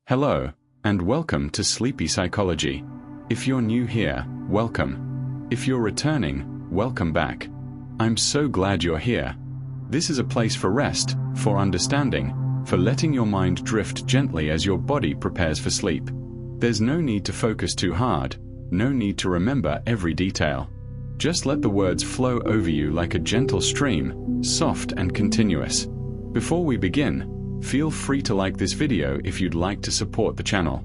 Hello, and welcome to Sleepy Psychology. If you're new here, welcome. If you're returning, welcome back. I'm so glad you're here. This is a place for rest, for understanding, for letting your mind drift gently as your body prepares for sleep. There's no need to focus too hard, no need to remember every detail. Just let the words flow over you like a gentle stream, soft and continuous. Before we begin, feel free to like this video if you'd like to support the channel.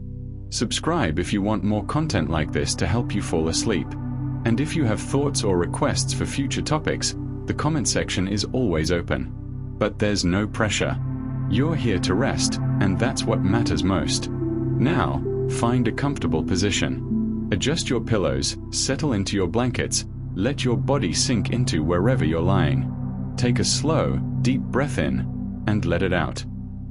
Subscribe if you want more content like this to help you fall asleep. And if you have thoughts or requests for future topics, the comment section is always open. But there's no pressure. You're here to rest, and that's what matters most. Now, find a comfortable position. Adjust your pillows, settle into your blankets, let your body sink into wherever you're lying. Take a slow, deep breath in, and let it out.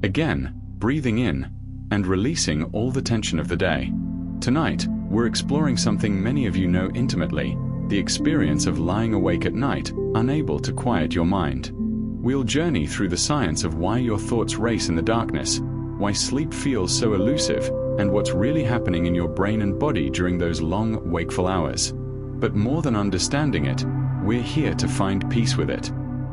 Again, breathing in and releasing all the tension of the day. Tonight, we're exploring something many of you know intimately, the experience of lying awake at night, unable to quiet your mind. We'll journey through the science of why your thoughts race in the darkness, why sleep feels so elusive, and what's really happening in your brain and body during those long, wakeful hours. But more than understanding it, we're here to find peace with it.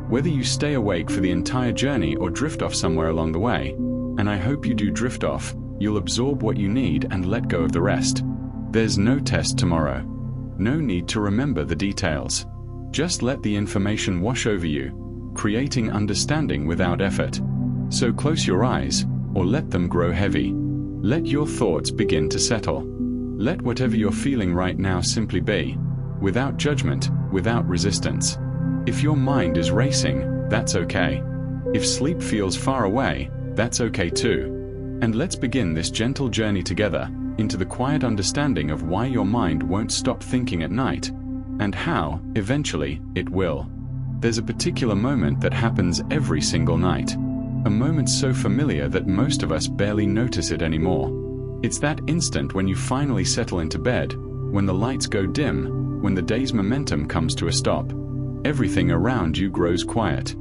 Whether you stay awake for the entire journey or drift off somewhere along the way, and I hope you do drift off, you'll absorb what you need and let go of the rest. There's no test tomorrow. No need to remember the details. Just let the information wash over you, creating understanding without effort. So close your eyes, or let them grow heavy. Let your thoughts begin to settle. Let whatever you're feeling right now simply be, without judgment, without resistance. If your mind is racing, that's okay. If sleep feels far away, that's okay too. And let's begin this gentle journey together into the quiet understanding of why your mind won't stop thinking at night, and how, eventually, it will. There's a particular moment that happens every single night. A moment so familiar that most of us barely notice it anymore. It's that instant when you finally settle into bed, when the lights go dim, when the day's momentum comes to a stop. Everything around you grows quiet.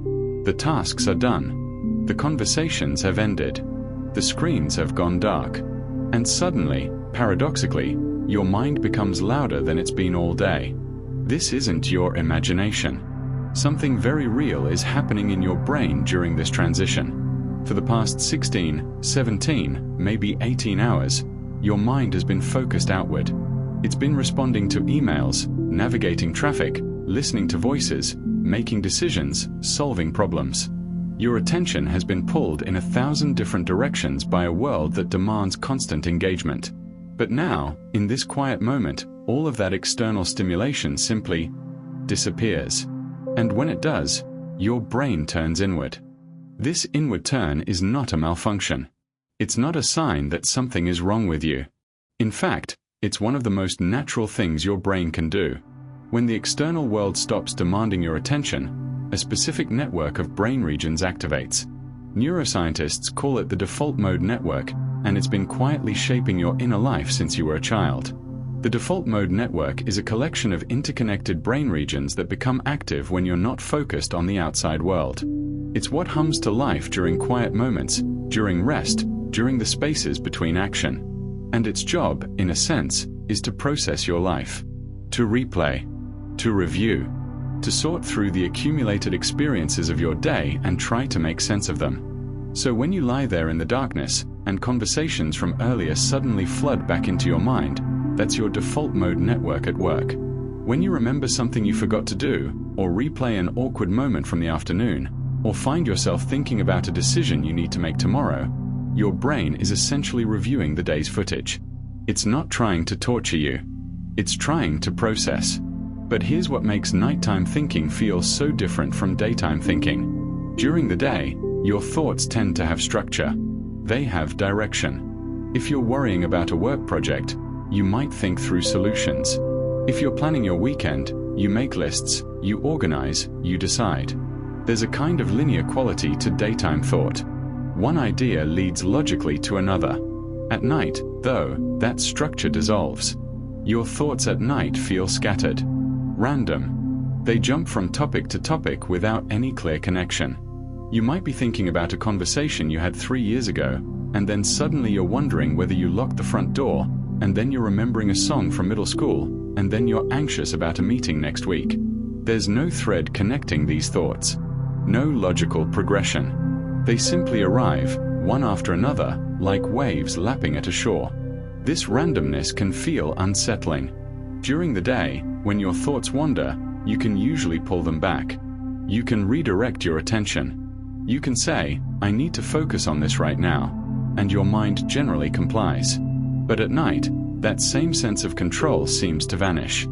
The tasks are done. The conversations have ended. The screens have gone dark. And suddenly, paradoxically, your mind becomes louder than it's been all day. This isn't your imagination. Something very real is happening in your brain during this transition. For the past 16, 17, maybe 18 hours, your mind has been focused outward. It's been responding to emails, navigating traffic, listening to voices, making decisions, solving problems. Your attention has been pulled in 1,000 different directions by a world that demands constant engagement. But now, in this quiet moment, all of that external stimulation simply disappears. And when it does, your brain turns inward. This inward turn is not a malfunction. It's not a sign that something is wrong with you. In fact, it's one of the most natural things your brain can do. When the external world stops demanding your attention, a specific network of brain regions activates. Neuroscientists call it the default mode network, and it's been quietly shaping your inner life since you were a child. The default mode network is a collection of interconnected brain regions that become active when you're not focused on the outside world. It's what hums to life during quiet moments, during rest, during the spaces between action. And its job, in a sense, is to process your life. To replay. To review, to sort through the accumulated experiences of your day and try to make sense of them. So when you lie there in the darkness, and conversations from earlier suddenly flood back into your mind, that's your default mode network at work. When you remember something you forgot to do, or replay an awkward moment from the afternoon, or find yourself thinking about a decision you need to make tomorrow, your brain is essentially reviewing the day's footage. It's not trying to torture you. It's trying to process. But here's what makes nighttime thinking feel so different from daytime thinking. During the day, your thoughts tend to have structure. They have direction. If you're worrying about a work project, you might think through solutions. If you're planning your weekend, you make lists, you organize, you decide. There's a kind of linear quality to daytime thought. One idea leads logically to another. At night, though, that structure dissolves. Your thoughts at night feel scattered. Random. They jump from topic to topic without any clear connection. You might be thinking about a conversation you had 3 years ago, and then suddenly you're wondering whether you locked the front door, and then you're remembering a song from middle school, and then you're anxious about a meeting next week. There's no thread connecting these thoughts. No logical progression. They simply arrive, one after another, like waves lapping at a shore. This randomness can feel unsettling. During the day, when your thoughts wander, you can usually pull them back. You can redirect your attention. You can say, "I need to focus on this right now," and your mind generally complies. But at night, that same sense of control seems to vanish.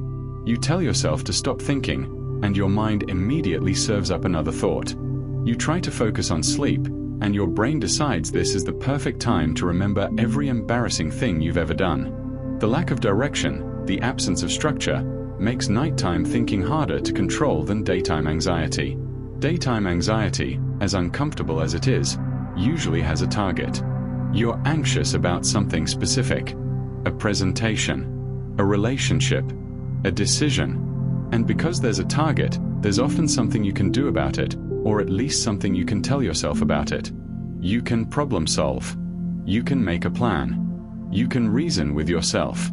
You tell yourself to stop thinking, and your mind immediately serves up another thought. You try to focus on sleep, and your brain decides this is the perfect time to remember every embarrassing thing you've ever done. The lack of direction, the absence of structure, makes nighttime thinking harder to control than daytime anxiety. Daytime anxiety, as uncomfortable as it is, usually has a target. You're anxious about something specific: a presentation, a relationship, a decision. And because there's a target, there's often something you can do about it, or at least something you can tell yourself about it. You can problem solve. You can make a plan. You can reason with yourself.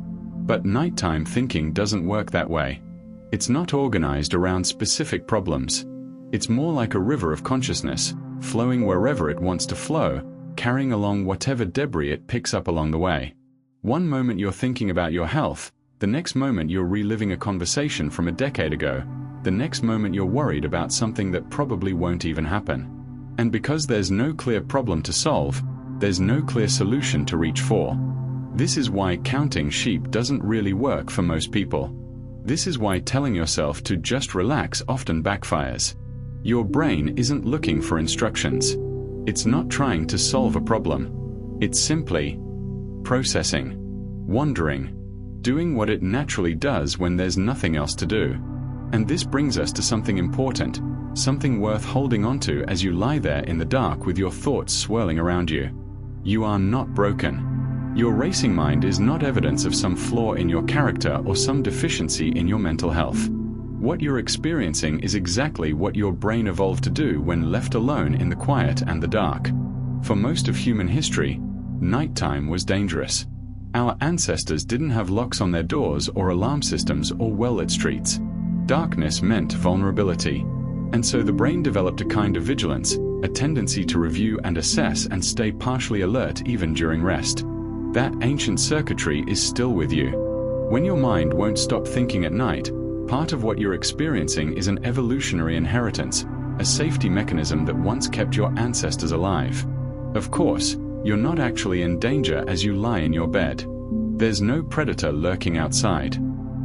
But nighttime thinking doesn't work that way. It's not organized around specific problems. It's more like a river of consciousness, flowing wherever it wants to flow, carrying along whatever debris it picks up along the way. One moment you're thinking about your health, the next moment you're reliving a conversation from a decade ago, the next moment you're worried about something that probably won't even happen. And because there's no clear problem to solve, there's no clear solution to reach for. This is why counting sheep doesn't really work for most people. This is why telling yourself to just relax often backfires. Your brain isn't looking for instructions. It's not trying to solve a problem. It's simply processing, wondering, doing what it naturally does when there's nothing else to do. And this brings us to something important, something worth holding onto as you lie there in the dark with your thoughts swirling around you. You are not broken. Your racing mind is not evidence of some flaw in your character or some deficiency in your mental health. What you're experiencing is exactly what your brain evolved to do when left alone in the quiet and the dark. For most of human history, nighttime was dangerous. Our ancestors didn't have locks on their doors or alarm systems or well-lit streets. Darkness meant vulnerability. And so the brain developed a kind of vigilance, a tendency to review and assess and stay partially alert even during rest. That ancient circuitry is still with you. When your mind won't stop thinking at night, part of what you're experiencing is an evolutionary inheritance, a safety mechanism that once kept your ancestors alive. Of course, you're not actually in danger as you lie in your bed. There's no predator lurking outside,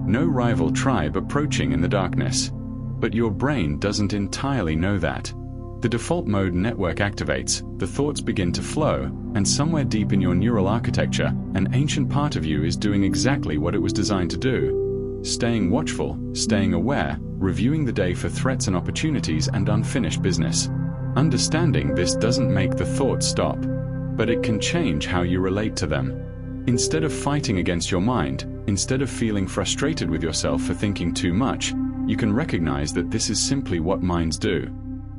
no rival tribe approaching in the darkness. But your brain doesn't entirely know that. The default mode network activates, the thoughts begin to flow, and somewhere deep in your neural architecture, an ancient part of you is doing exactly what it was designed to do. Staying watchful, staying aware, reviewing the day for threats and opportunities and unfinished business. Understanding this doesn't make the thoughts stop, but it can change how you relate to them. Instead of fighting against your mind, instead of feeling frustrated with yourself for thinking too much, you can recognize that this is simply what minds do.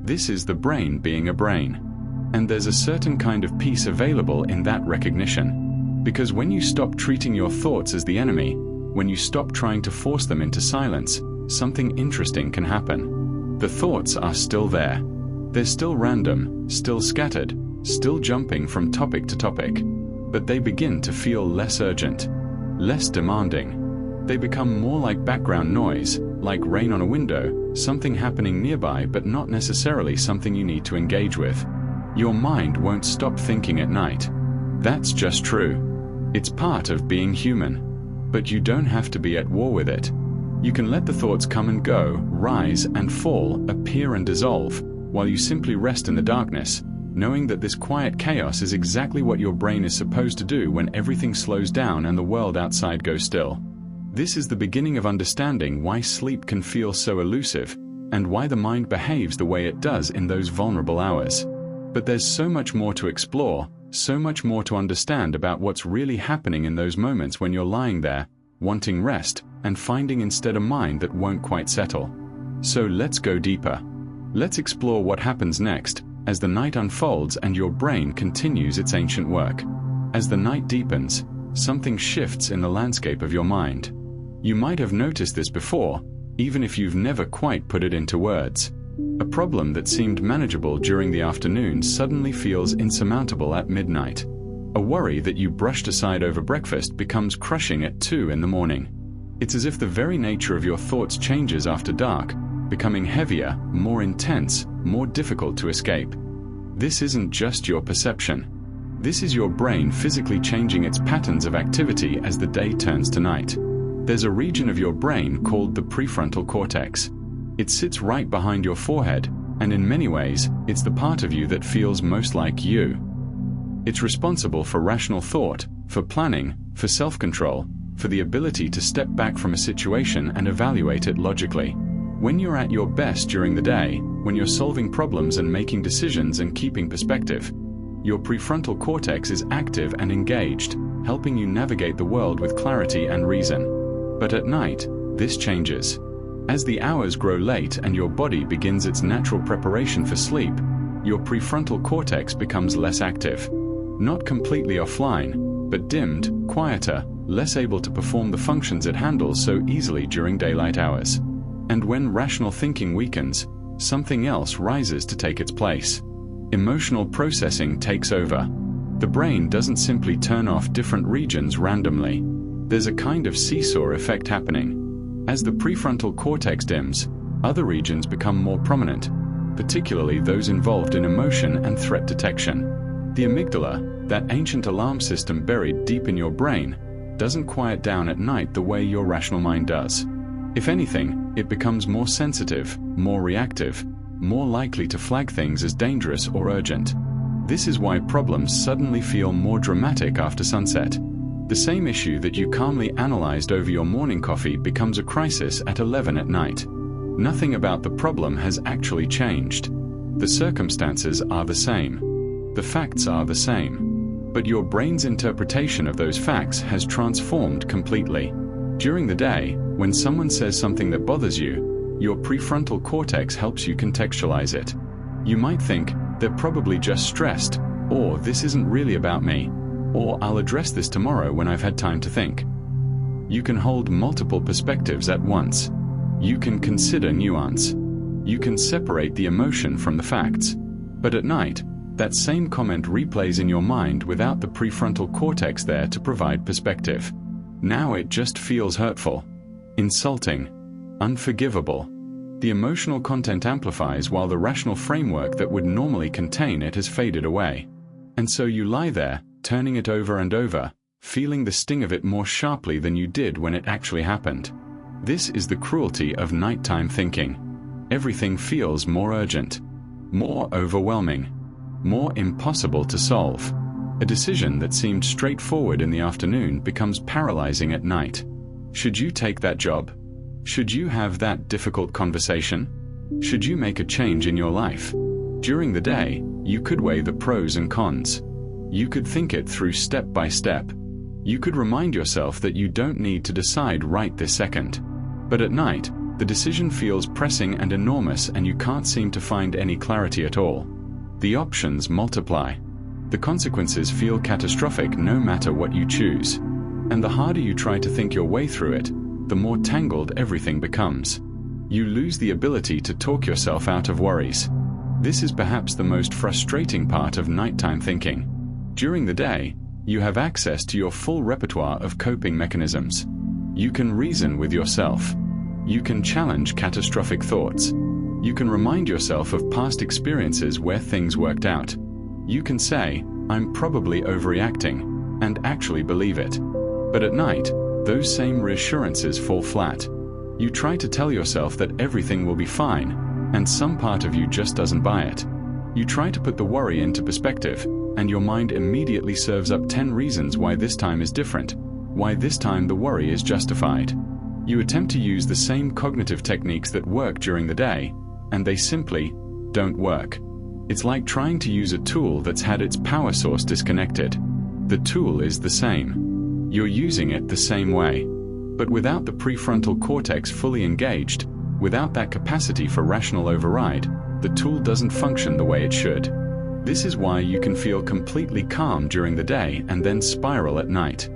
This is the brain being a brain. And there's a certain kind of peace available in that recognition. Because when you stop treating your thoughts as the enemy, when you stop trying to force them into silence, something interesting can happen. The thoughts are still there. They're still random, still scattered, still jumping from topic to topic. But they begin to feel less urgent, less demanding. They become more like background noise, like rain on a window, something happening nearby but not necessarily something you need to engage with. Your mind won't stop thinking at night. That's just true. It's part of being human. But you don't have to be at war with it. You can let the thoughts come and go, rise and fall, appear and dissolve, while you simply rest in the darkness, knowing that this quiet chaos is exactly what your brain is supposed to do when everything slows down and the world outside goes still. This is the beginning of understanding why sleep can feel so elusive, and why the mind behaves the way it does in those vulnerable hours. But there's so much more to explore, so much more to understand about what's really happening in those moments when you're lying there, wanting rest, and finding instead a mind that won't quite settle. So let's go deeper. Let's explore what happens next, as the night unfolds and your brain continues its ancient work. As the night deepens, something shifts in the landscape of your mind. You might have noticed this before, even if you've never quite put it into words. A problem that seemed manageable during the afternoon suddenly feels insurmountable at midnight. A worry that you brushed aside over breakfast becomes crushing at 2 in the morning. It's as if the very nature of your thoughts changes after dark, becoming heavier, more intense, more difficult to escape. This isn't just your perception. This is your brain physically changing its patterns of activity as the day turns to night. There's a region of your brain called the prefrontal cortex. It sits right behind your forehead, and in many ways, it's the part of you that feels most like you. It's responsible for rational thought, for planning, for self-control, for the ability to step back from a situation and evaluate it logically. When you're at your best during the day, when you're solving problems and making decisions and keeping perspective, your prefrontal cortex is active and engaged, helping you navigate the world with clarity and reason. But at night, this changes. As the hours grow late and your body begins its natural preparation for sleep, your prefrontal cortex becomes less active. Not completely offline, but dimmed, quieter, less able to perform the functions it handles so easily during daylight hours. And when rational thinking weakens, something else rises to take its place. Emotional processing takes over. The brain doesn't simply turn off different regions randomly. There's a kind of seesaw effect happening. As the prefrontal cortex dims, other regions become more prominent, particularly those involved in emotion and threat detection. The amygdala, that ancient alarm system buried deep in your brain, doesn't quiet down at night the way your rational mind does. If anything, it becomes more sensitive, more reactive, more likely to flag things as dangerous or urgent. This is why problems suddenly feel more dramatic after sunset. The same issue that you calmly analyzed over your morning coffee becomes a crisis at 11 at night. Nothing about the problem has actually changed. The circumstances are the same. The facts are the same. But your brain's interpretation of those facts has transformed completely. During the day, when someone says something that bothers you, your prefrontal cortex helps you contextualize it. You might think, they're probably just stressed, or this isn't really about me, or I'll address this tomorrow when I've had time to think. You can hold multiple perspectives at once. You can consider nuance. You can separate the emotion from the facts. But at night, that same comment replays in your mind without the prefrontal cortex there to provide perspective. Now it just feels hurtful, insulting, unforgivable. The emotional content amplifies while the rational framework that would normally contain it has faded away. And so you lie there, turning it over and over, feeling the sting of it more sharply than you did when it actually happened. This is the cruelty of nighttime thinking. Everything feels more urgent, more overwhelming, more impossible to solve. A decision that seemed straightforward in the afternoon becomes paralyzing at night. Should you take that job? Should you have that difficult conversation? Should you make a change in your life? During the day, you could weigh the pros and cons. You could think it through step by step. You could remind yourself that you don't need to decide right this second. But at night, the decision feels pressing and enormous and you can't seem to find any clarity at all. The options multiply. The consequences feel catastrophic no matter what you choose. And the harder you try to think your way through it, the more tangled everything becomes. You lose the ability to talk yourself out of worries. This is perhaps the most frustrating part of nighttime thinking. During the day, you have access to your full repertoire of coping mechanisms. You can reason with yourself. You can challenge catastrophic thoughts. You can remind yourself of past experiences where things worked out. You can say, I'm probably overreacting, and actually believe it. But at night, those same reassurances fall flat. You try to tell yourself that everything will be fine, and some part of you just doesn't buy it. You try to put the worry into perspective, and your mind immediately serves up 10 reasons why this time is different, why this time the worry is justified. You attempt to use the same cognitive techniques that work during the day, and they simply don't work. It's like trying to use a tool that's had its power source disconnected. The tool is the same. You're using it the same way. But without the prefrontal cortex fully engaged, without that capacity for rational override, the tool doesn't function the way it should. This is why you can feel completely calm during the day and then spiral at night.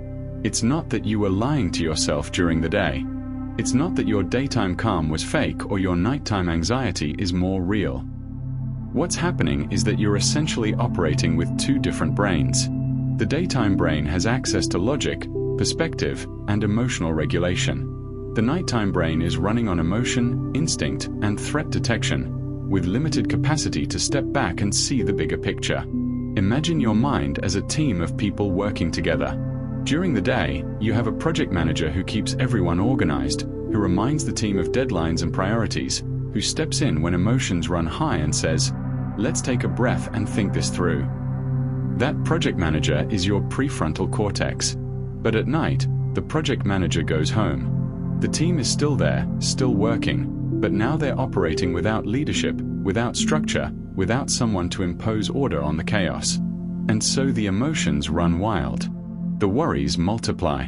It's not that you were lying to yourself during the day. It's not that your daytime calm was fake or your nighttime anxiety is more real. What's happening is that you're essentially operating with two different brains. The daytime brain has access to logic, perspective, and emotional regulation. The nighttime brain is running on emotion, instinct, and threat detection, with limited capacity to step back and see the bigger picture. Imagine your mind as a team of people working together. During the day, you have a project manager who keeps everyone organized, who reminds the team of deadlines and priorities, who steps in when emotions run high and says, "Let's take a breath and think this through." That project manager is your prefrontal cortex. But at night, the project manager goes home. The team is still there, still working, but now they're operating without leadership, without structure, without someone to impose order on the chaos. And so the emotions run wild. The worries multiply.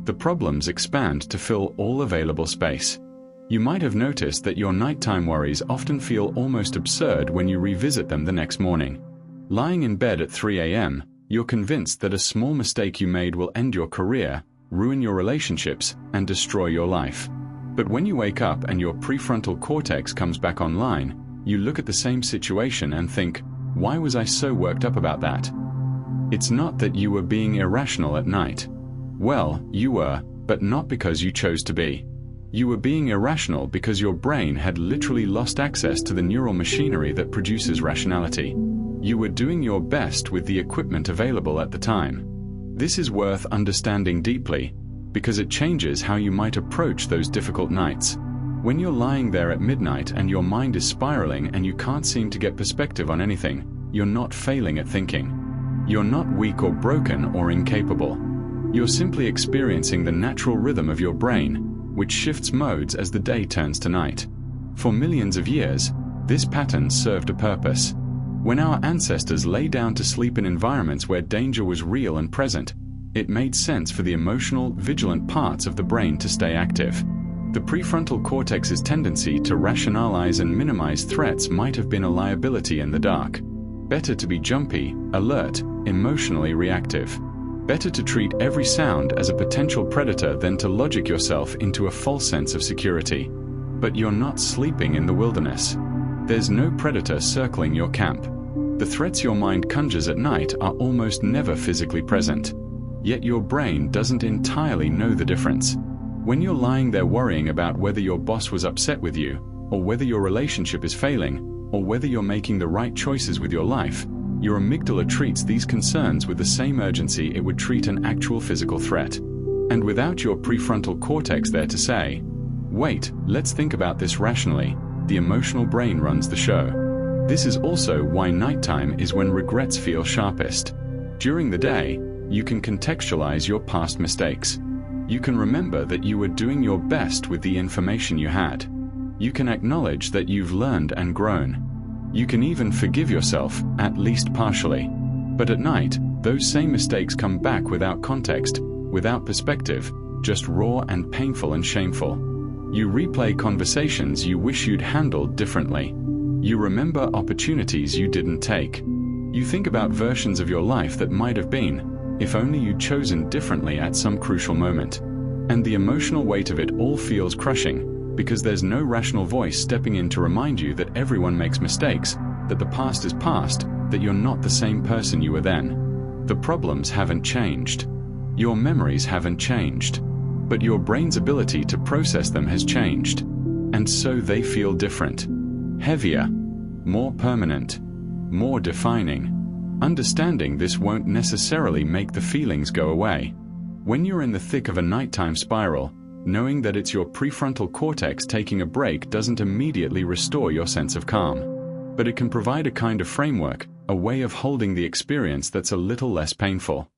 The problems expand to fill all available space. You might have noticed that your nighttime worries often feel almost absurd when you revisit them the next morning. Lying in bed at 3 a.m., you're convinced that a small mistake you made will end your career, ruin your relationships, and destroy your life. But when you wake up and your prefrontal cortex comes back online, you look at the same situation and think, "Why was I so worked up about that?" It's not that you were being irrational at night. Well, you were, but not because you chose to be. You were being irrational because your brain had literally lost access to the neural machinery that produces rationality. You were doing your best with the equipment available at the time. This is worth understanding deeply, because it changes how you might approach those difficult nights. When you're lying there at midnight and your mind is spiraling and you can't seem to get perspective on anything, you're not failing at thinking. You're not weak or broken or incapable. You're simply experiencing the natural rhythm of your brain, which shifts modes as the day turns to night. For millions of years, this pattern served a purpose. When our ancestors lay down to sleep in environments where danger was real and present, it made sense for the emotional, vigilant parts of the brain to stay active. The prefrontal cortex's tendency to rationalize and minimize threats might have been a liability in the dark. Better to be jumpy, alert, emotionally reactive. Better to treat every sound as a potential predator than to logic yourself into a false sense of security. But you're not sleeping in the wilderness. There's no predator circling your camp. The threats your mind conjures at night are almost never physically present. Yet your brain doesn't entirely know the difference. When you're lying there worrying about whether your boss was upset with you, or whether your relationship is failing, or whether you're making the right choices with your life, your amygdala treats these concerns with the same urgency it would treat an actual physical threat. And without your prefrontal cortex there to say, "Wait, let's think about this rationally," the emotional brain runs the show. This is also why nighttime is when regrets feel sharpest. During the day, you can contextualize your past mistakes. You can remember that you were doing your best with the information you had. You can acknowledge that you've learned and grown. You can even forgive yourself, at least partially. But at night, those same mistakes come back without context, without perspective, just raw and painful and shameful. You replay conversations you wish you'd handled differently. You remember opportunities you didn't take. You think about versions of your life that might have been, if only you'd chosen differently at some crucial moment. And the emotional weight of it all feels crushing, because there's no rational voice stepping in to remind you that everyone makes mistakes, that the past is past, that you're not the same person you were then. The problems haven't changed. Your memories haven't changed. But your brain's ability to process them has changed. And so they feel different. Heavier, more permanent, more defining. Understanding this won't necessarily make the feelings go away. When you're in the thick of a nighttime spiral, knowing that it's your prefrontal cortex taking a break doesn't immediately restore your sense of calm. But it can provide a kind of framework, a way of holding the experience that's a little less painful.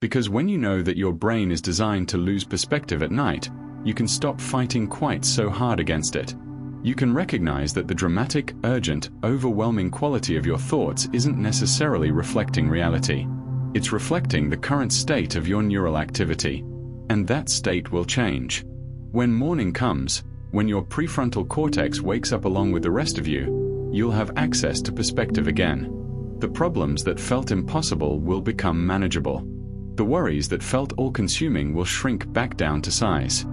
Because when you know that your brain is designed to lose perspective at night, you can stop fighting quite so hard against it. You can recognize that the dramatic, urgent, overwhelming quality of your thoughts isn't necessarily reflecting reality. It's reflecting the current state of your neural activity. And that state will change. When morning comes, when your prefrontal cortex wakes up along with the rest of you, you'll have access to perspective again. The problems that felt impossible will become manageable. The worries that felt all-consuming will shrink back down to size.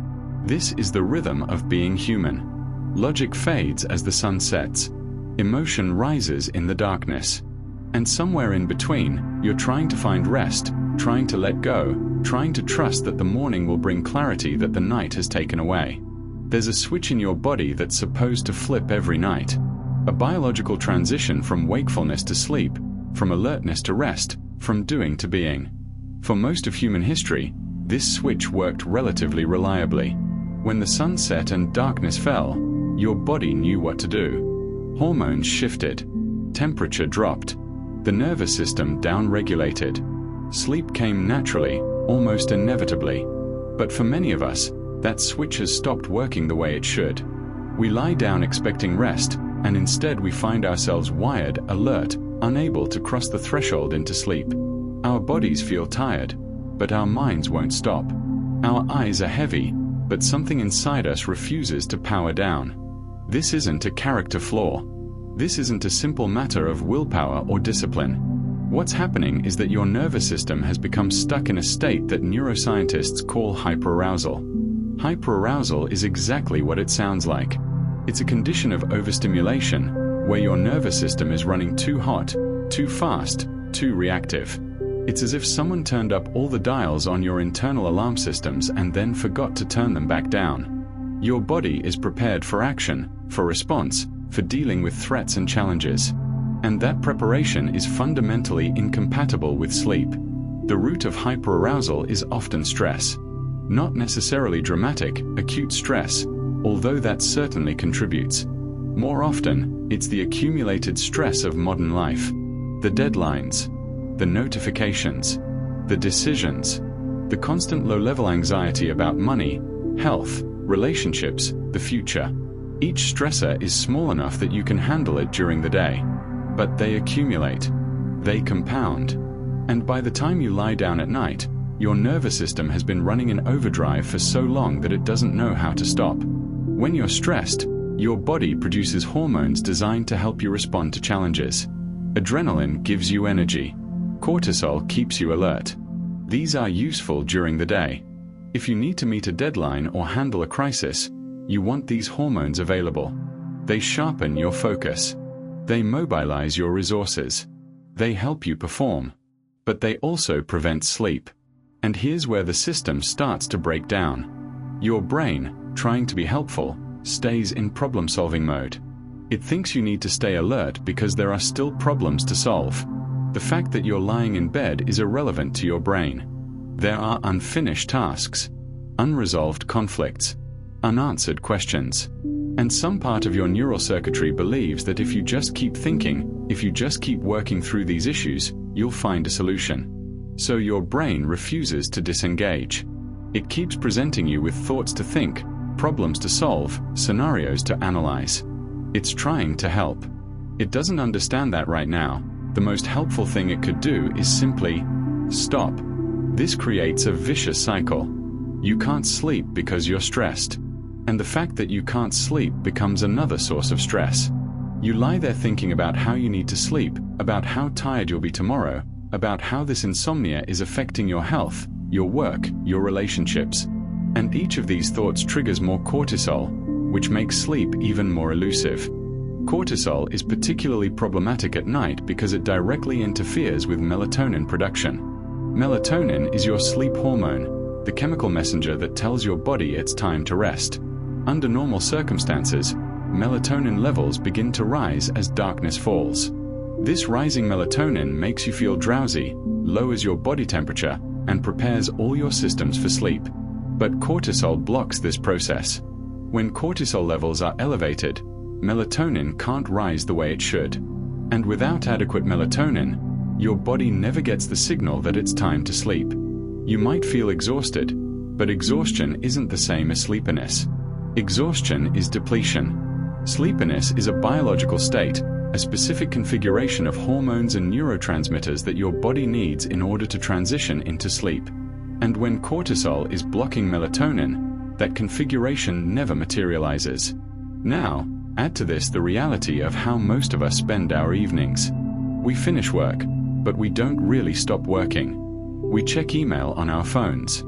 This is the rhythm of being human. Logic fades as the sun sets. Emotion rises in the darkness. And somewhere in between, you're trying to find rest, trying to let go, trying to trust that the morning will bring clarity that the night has taken away. There's a switch in your body that's supposed to flip every night. A biological transition from wakefulness to sleep, from alertness to rest, from doing to being. For most of human history, this switch worked relatively reliably. When the sun set and darkness fell, your body knew what to do. Hormones shifted. Temperature dropped. The nervous system down-regulated. Sleep came naturally, almost inevitably. But for many of us, that switch has stopped working the way it should. We lie down expecting rest, and instead we find ourselves wired, alert, unable to cross the threshold into sleep. Our bodies feel tired, but our minds won't stop. Our eyes are heavy, but something inside us refuses to power down. This isn't a character flaw. This isn't a simple matter of willpower or discipline. What's happening is that your nervous system has become stuck in a state that neuroscientists call hyperarousal. Hyperarousal is exactly what it sounds like. It's a condition of overstimulation, where your nervous system is running too hot, too fast, too reactive. It's as if someone turned up all the dials on your internal alarm systems and then forgot to turn them back down. Your body is prepared for action, for response, for dealing with threats and challenges. And that preparation is fundamentally incompatible with sleep. The root of hyperarousal is often stress. Not necessarily dramatic, acute stress, although that certainly contributes. More often, it's the accumulated stress of modern life. The deadlines, the notifications, the decisions, the constant low-level anxiety about money, health, relationships, the future. Each stressor is small enough that you can handle it during the day. But they accumulate. They compound. And by the time you lie down at night, your nervous system has been running in overdrive for so long that it doesn't know how to stop. When you're stressed, your body produces hormones designed to help you respond to challenges. Adrenaline gives you energy. Cortisol keeps you alert. These are useful during the day. If you need to meet a deadline or handle a crisis, you want these hormones available. They sharpen your focus. They mobilize your resources. They help you perform. But they also prevent sleep. And here's where the system starts to break down. Your brain, trying to be helpful, stays in problem-solving mode. It thinks you need to stay alert because there are still problems to solve. The fact that you're lying in bed is irrelevant to your brain. There are unfinished tasks, unresolved conflicts, unanswered questions. And some part of your neural circuitry believes that if you just keep thinking, if you just keep working through these issues, you'll find a solution. So your brain refuses to disengage. It keeps presenting you with thoughts to think, problems to solve, scenarios to analyze. It's trying to help. It doesn't understand that right now. The most helpful thing it could do is simply stop. This creates a vicious cycle. You can't sleep because you're stressed. And the fact that you can't sleep becomes another source of stress. You lie there thinking about how you need to sleep, about how tired you'll be tomorrow, about how this insomnia is affecting your health, your work, your relationships. And each of these thoughts triggers more cortisol, which makes sleep even more elusive. Cortisol is particularly problematic at night because it directly interferes with melatonin production. Melatonin is your sleep hormone, the chemical messenger that tells your body it's time to rest. Under normal circumstances, melatonin levels begin to rise as darkness falls. This rising melatonin makes you feel drowsy, lowers your body temperature, and prepares all your systems for sleep. But cortisol blocks this process. When cortisol levels are elevated, melatonin can't rise the way it should. And without adequate melatonin, your body never gets the signal that it's time to sleep. You might feel exhausted, but exhaustion isn't the same as sleepiness. Exhaustion is depletion. Sleepiness is a biological state, a specific configuration of hormones and neurotransmitters that your body needs in order to transition into sleep. And when cortisol is blocking melatonin, that configuration never materializes. Now, Add to this the reality of how most of us spend our evenings. We finish work, but we don't really stop working. We check email on our phones.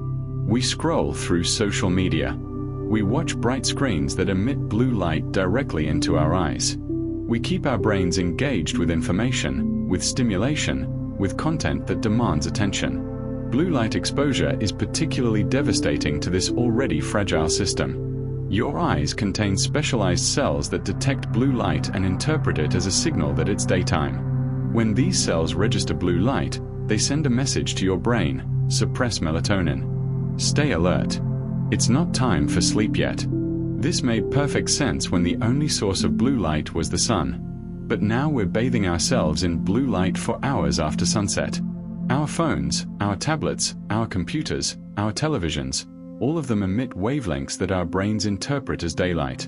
We scroll through social media. We watch bright screens that emit blue light directly into our eyes. We keep our brains engaged with information, with stimulation, with content that demands attention. Blue light exposure is particularly devastating to this already fragile system. Your eyes contain specialized cells that detect blue light and interpret it as a signal that it's daytime. When these cells register blue light, they send a message to your brain: suppress melatonin. Stay alert. It's not time for sleep yet. This made perfect sense when the only source of blue light was the sun. But now we're bathing ourselves in blue light for hours after sunset. Our phones, our tablets, our computers, our televisions, all of them emit wavelengths that our brains interpret as daylight.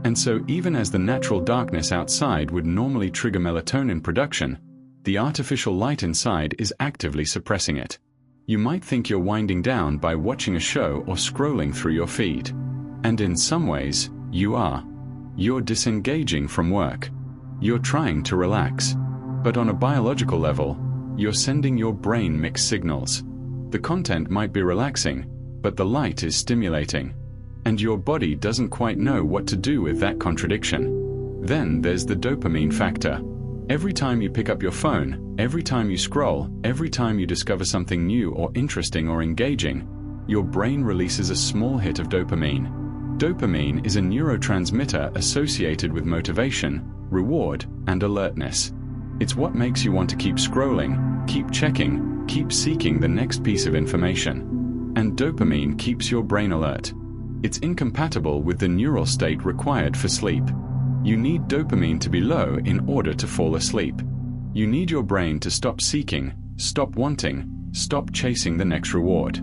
And so even as the natural darkness outside would normally trigger melatonin production, the artificial light inside is actively suppressing it. You might think you're winding down by watching a show or scrolling through your feed. And in some ways, you are. You're disengaging from work. You're trying to relax. But on a biological level, you're sending your brain mixed signals. The content might be relaxing, but the light is stimulating. And your body doesn't quite know what to do with that contradiction. Then there's the dopamine factor. Every time you pick up your phone, every time you scroll, every time you discover something new or interesting or engaging, your brain releases a small hit of dopamine. Dopamine is a neurotransmitter associated with motivation, reward, and alertness. It's what makes you want to keep scrolling, keep checking, keep seeking the next piece of information. And dopamine keeps your brain alert. It's incompatible with the neural state required for sleep. You need dopamine to be low in order to fall asleep. You need your brain to stop seeking, stop wanting, stop chasing the next reward.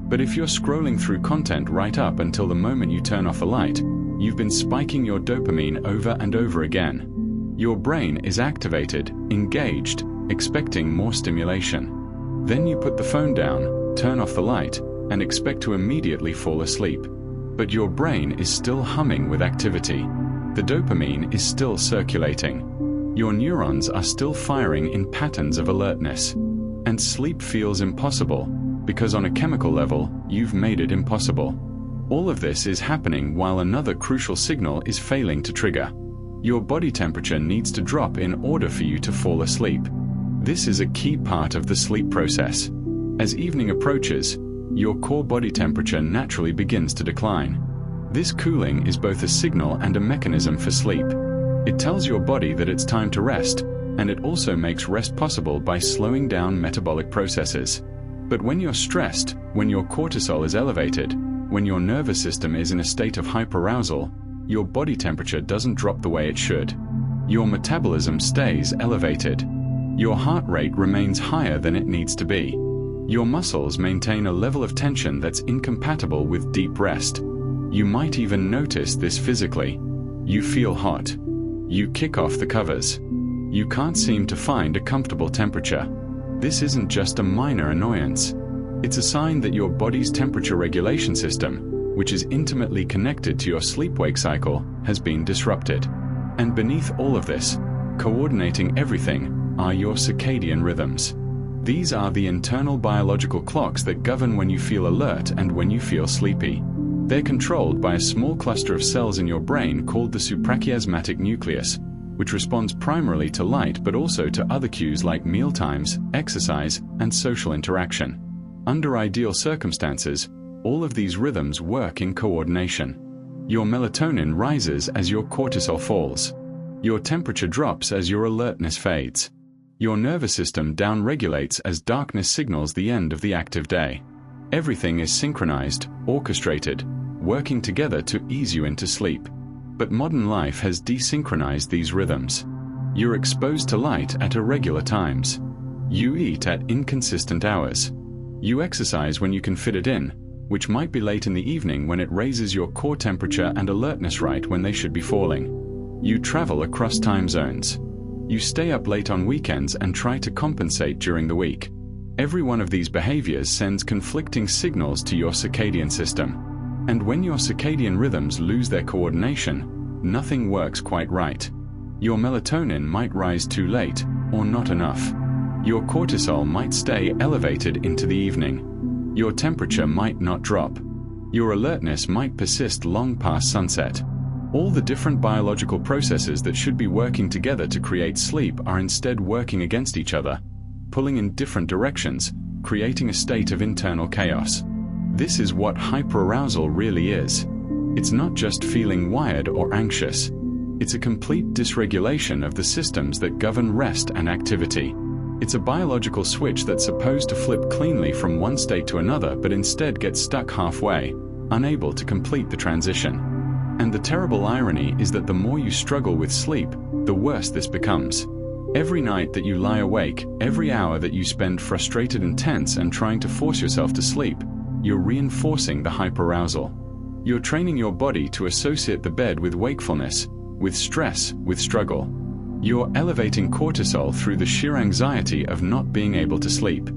But if you're scrolling through content right up until the moment you turn off the light, you've been spiking your dopamine over and over again. Your brain is activated, engaged, expecting more stimulation. Then you put the phone down, turn off the light, and expect to immediately fall asleep. But your brain is still humming with activity. The dopamine is still circulating. Your neurons are still firing in patterns of alertness. And sleep feels impossible, because on a chemical level, you've made it impossible. All of this is happening while another crucial signal is failing to trigger. Your body temperature needs to drop in order for you to fall asleep. This is a key part of the sleep process. As evening approaches, your core body temperature naturally begins to decline. This cooling is both a signal and a mechanism for sleep. It tells your body that it's time to rest, and it also makes rest possible by slowing down metabolic processes. But when you're stressed, when your cortisol is elevated, when your nervous system is in a state of hyperarousal, your body temperature doesn't drop the way it should. Your metabolism stays elevated. Your heart rate remains higher than it needs to be. Your muscles maintain a level of tension that's incompatible with deep rest. You might even notice this physically. You feel hot. You kick off the covers. You can't seem to find a comfortable temperature. This isn't just a minor annoyance. It's a sign that your body's temperature regulation system, which is intimately connected to your sleep-wake cycle, has been disrupted. And beneath all of this, coordinating everything, are your circadian rhythms. These are the internal biological clocks that govern when you feel alert and when you feel sleepy. They're controlled by a small cluster of cells in your brain called the suprachiasmatic nucleus, which responds primarily to light but also to other cues like mealtimes, exercise, and social interaction. Under ideal circumstances, all of these rhythms work in coordination. Your melatonin rises as your cortisol falls. Your temperature drops as your alertness fades. Your nervous system downregulates as darkness signals the end of the active day. Everything is synchronized, orchestrated, working together to ease you into sleep. But modern life has desynchronized these rhythms. You're exposed to light at irregular times. You eat at inconsistent hours. You exercise when you can fit it in, which might be late in the evening when it raises your core temperature and alertness right when they should be falling. You travel across time zones. You stay up late on weekends and try to compensate during the week. Every one of these behaviors sends conflicting signals to your circadian system. And when your circadian rhythms lose their coordination, nothing works quite right. Your melatonin might rise too late, or not enough. Your cortisol might stay elevated into the evening. Your temperature might not drop. Your alertness might persist long past sunset. All the different biological processes that should be working together to create sleep are instead working against each other, pulling in different directions, creating a state of internal chaos. This is what hyperarousal really is. It's not just feeling wired or anxious. It's a complete dysregulation of the systems that govern rest and activity. It's a biological switch that's supposed to flip cleanly from one state to another, but instead gets stuck halfway, unable to complete the transition. And the terrible irony is that the more you struggle with sleep, the worse this becomes. Every night that you lie awake, every hour that you spend frustrated and tense and trying to force yourself to sleep, you're reinforcing the hyperarousal. You're training your body to associate the bed with wakefulness, with stress, with struggle. You're elevating cortisol through the sheer anxiety of not being able to sleep.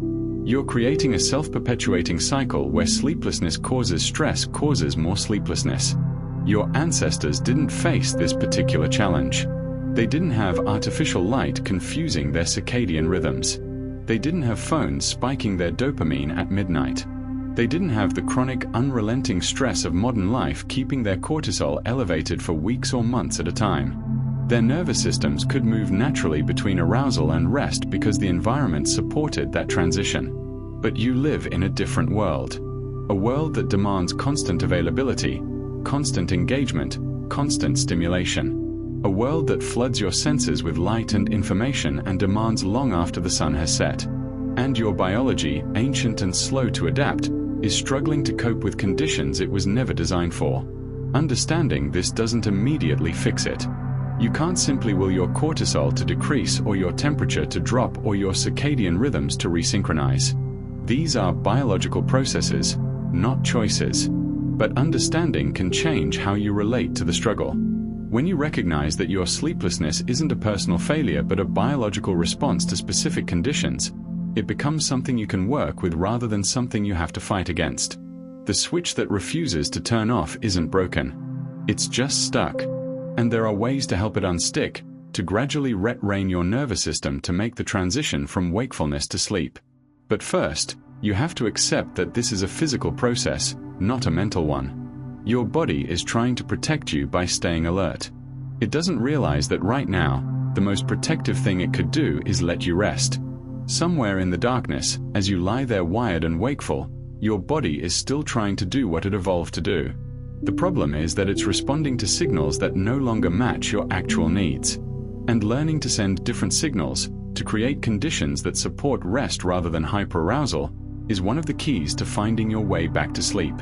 You're creating a self-perpetuating cycle where sleeplessness causes stress, causes more sleeplessness. Your ancestors didn't face this particular challenge. They didn't have artificial light confusing their circadian rhythms. They didn't have phones spiking their dopamine at midnight. They didn't have the chronic, unrelenting stress of modern life keeping their cortisol elevated for weeks or months at a time. Their nervous systems could move naturally between arousal and rest because the environment supported that transition. But you live in a different world. A world that demands constant availability, constant engagement, constant stimulation. A world that floods your senses with light and information and demands long after the sun has set. And your biology, ancient and slow to adapt, is struggling to cope with conditions it was never designed for. Understanding this doesn't immediately fix it. You can't simply will your cortisol to decrease or your temperature to drop or your circadian rhythms to resynchronize. These are biological processes, not choices. But understanding can change how you relate to the struggle. When you recognize that your sleeplessness isn't a personal failure but a biological response to specific conditions, it becomes something you can work with rather than something you have to fight against. The switch that refuses to turn off isn't broken. It's just stuck. And there are ways to help it unstick, to gradually retrain your nervous system to make the transition from wakefulness to sleep. But first, you have to accept that this is a physical process, not a mental one. Your body is trying to protect you by staying alert. It doesn't realize that right now, the most protective thing it could do is let you rest. Somewhere in the darkness, as you lie there wired and wakeful, your body is still trying to do what it evolved to do. The problem is that it's responding to signals that no longer match your actual needs. And learning to send different signals, to create conditions that support rest rather than hyperarousal, is one of the keys to finding your way back to sleep.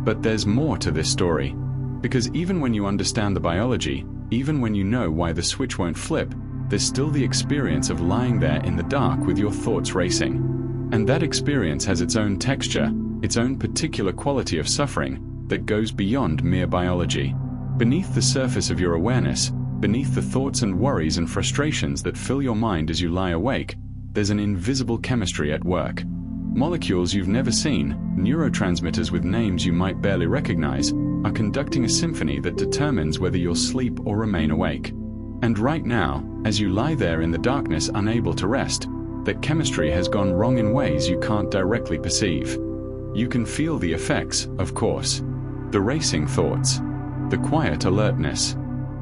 But there's more to this story. Because even when you understand the biology, even when you know why the switch won't flip, there's still the experience of lying there in the dark with your thoughts racing. And that experience has its own texture, its own particular quality of suffering, that goes beyond mere biology. Beneath the surface of your awareness, beneath the thoughts and worries and frustrations that fill your mind as you lie awake, there's an invisible chemistry at work. Molecules you've never seen, neurotransmitters with names you might barely recognize, are conducting a symphony that determines whether you'll sleep or remain awake. And right now, as you lie there in the darkness unable to rest, that chemistry has gone wrong in ways you can't directly perceive. You can feel the effects, of course. The racing thoughts, the quiet alertness,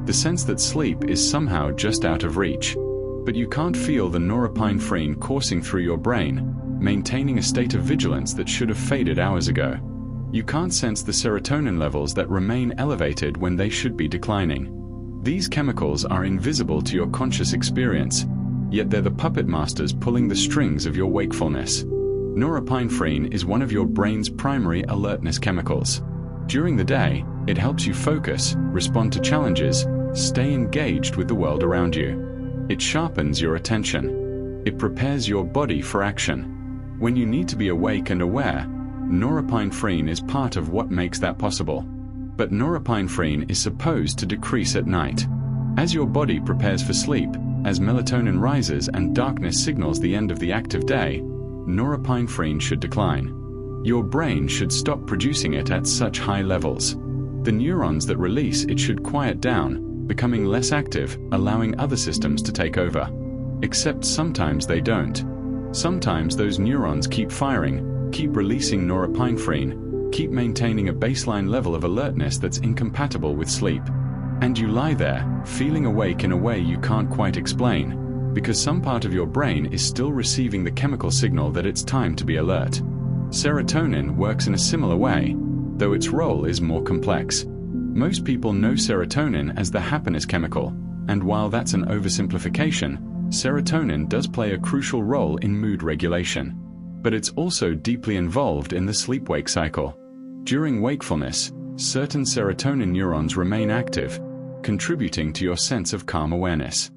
the sense that sleep is somehow just out of reach. But you can't feel the norepinephrine coursing through your brain, maintaining a state of vigilance that should have faded hours ago. You can't sense the serotonin levels that remain elevated when they should be declining. These chemicals are invisible to your conscious experience, yet they're the puppet masters pulling the strings of your wakefulness. Norepinephrine is one of your brain's primary alertness chemicals. During the day, it helps you focus, respond to challenges, stay engaged with the world around you. It sharpens your attention. It prepares your body for action. When you need to be awake and aware, norepinephrine is part of what makes that possible. But norepinephrine is supposed to decrease at night. As your body prepares for sleep, as melatonin rises and darkness signals the end of the active day, norepinephrine should decline. Your brain should stop producing it at such high levels. The neurons that release it should quiet down, becoming less active, allowing other systems to take over. Except sometimes they don't. Sometimes those neurons keep firing, keep releasing norepinephrine, keep maintaining a baseline level of alertness that's incompatible with sleep. And you lie there, feeling awake in a way you can't quite explain, because some part of your brain is still receiving the chemical signal that it's time to be alert. Serotonin works in a similar way, though its role is more complex. Most people know serotonin as the happiness chemical, and while that's an oversimplification, serotonin does play a crucial role in mood regulation. But it's also deeply involved in the sleep-wake cycle. During wakefulness, certain serotonin neurons remain active, contributing to your sense of calm awareness.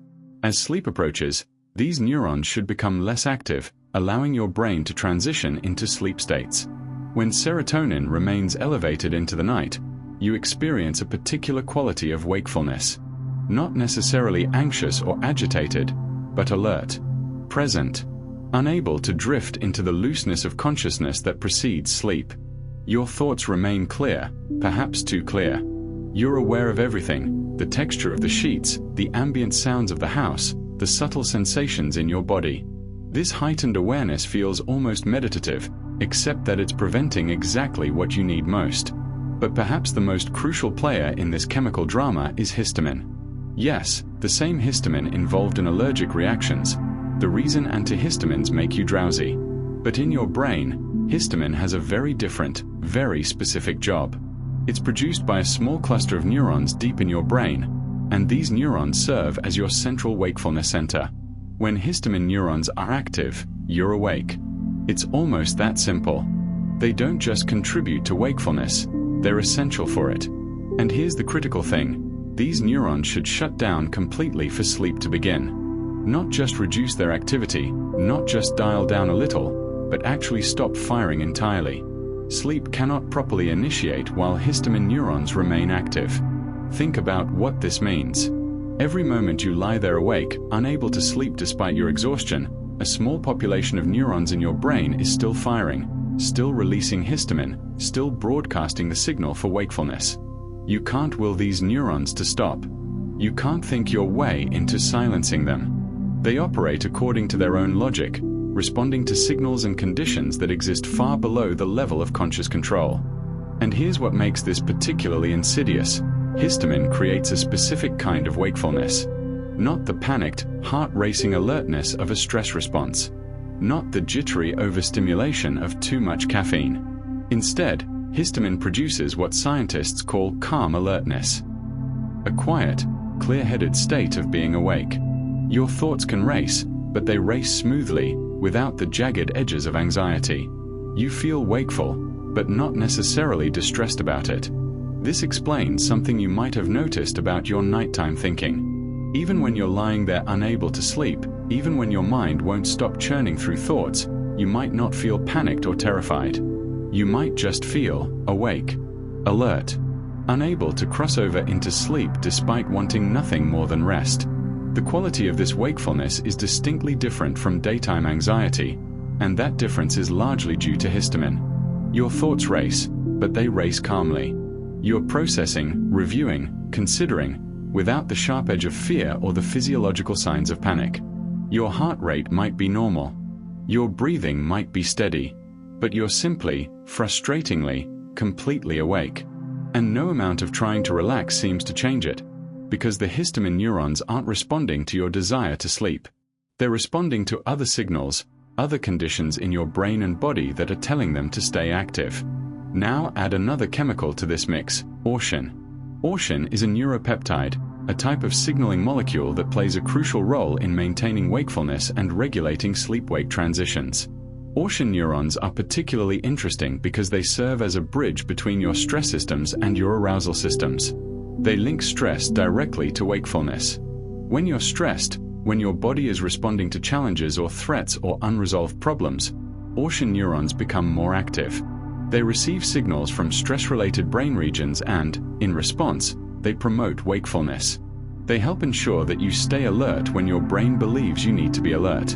As sleep approaches, these neurons should become less active, allowing your brain to transition into sleep states. When serotonin remains elevated into the night, you experience a particular quality of wakefulness. Not necessarily anxious or agitated, but alert, present, unable to drift into the looseness of consciousness that precedes sleep. Your thoughts remain clear, perhaps too clear. You're aware of everything, the texture of the sheets, the ambient sounds of the house, the subtle sensations in your body. This heightened awareness feels almost meditative, except that it's preventing exactly what you need most. But perhaps the most crucial player in this chemical drama is histamine. Yes, the same histamine involved in allergic reactions, the reason antihistamines make you drowsy. But in your brain, histamine has a very different, very specific job. It's produced by a small cluster of neurons deep in your brain, and these neurons serve as your central wakefulness center. When histamine neurons are active, you're awake. It's almost that simple. They don't just contribute to wakefulness, they're essential for it. And here's the critical thing. These neurons should shut down completely for sleep to begin. Not just reduce their activity, not just dial down a little, but actually stop firing entirely. Sleep cannot properly initiate while histamine neurons remain active. Think about what this means. Every moment you lie there awake, unable to sleep despite your exhaustion, a small population of neurons in your brain is still firing, still releasing histamine, still broadcasting the signal for wakefulness. You can't will these neurons to stop. You can't think your way into silencing them. They operate according to their own logic, responding to signals and conditions that exist far below the level of conscious control. And here's what makes this particularly insidious. Histamine creates a specific kind of wakefulness. Not the panicked, heart-racing alertness of a stress response. Not the jittery overstimulation of too much caffeine. Instead, histamine produces what scientists call calm alertness. A quiet, clear-headed state of being awake. Your thoughts can race, but they race smoothly, without the jagged edges of anxiety. You feel wakeful, but not necessarily distressed about it. This explains something you might have noticed about your nighttime thinking. Even when you're lying there unable to sleep, even when your mind won't stop churning through thoughts, you might not feel panicked or terrified. You might just feel awake, alert, unable to cross over into sleep despite wanting nothing more than rest. The quality of this wakefulness is distinctly different from daytime anxiety, and that difference is largely due to histamine. Your thoughts race, but they race calmly. You're processing, reviewing, considering, without the sharp edge of fear or the physiological signs of panic. Your heart rate might be normal. Your breathing might be steady. But you're simply, frustratingly, completely awake. And no amount of trying to relax seems to change it, because the histamine neurons aren't responding to your desire to sleep. They're responding to other signals, other conditions in your brain and body that are telling them to stay active. Now add another chemical to this mix, orexin. Orexin is a neuropeptide, a type of signaling molecule that plays a crucial role in maintaining wakefulness and regulating sleep-wake transitions. Orexin neurons are particularly interesting because they serve as a bridge between your stress systems and your arousal systems. They link stress directly to wakefulness. When you're stressed, when your body is responding to challenges or threats or unresolved problems, orexin neurons become more active. They receive signals from stress-related brain regions and, in response, they promote wakefulness. They help ensure that you stay alert when your brain believes you need to be alert.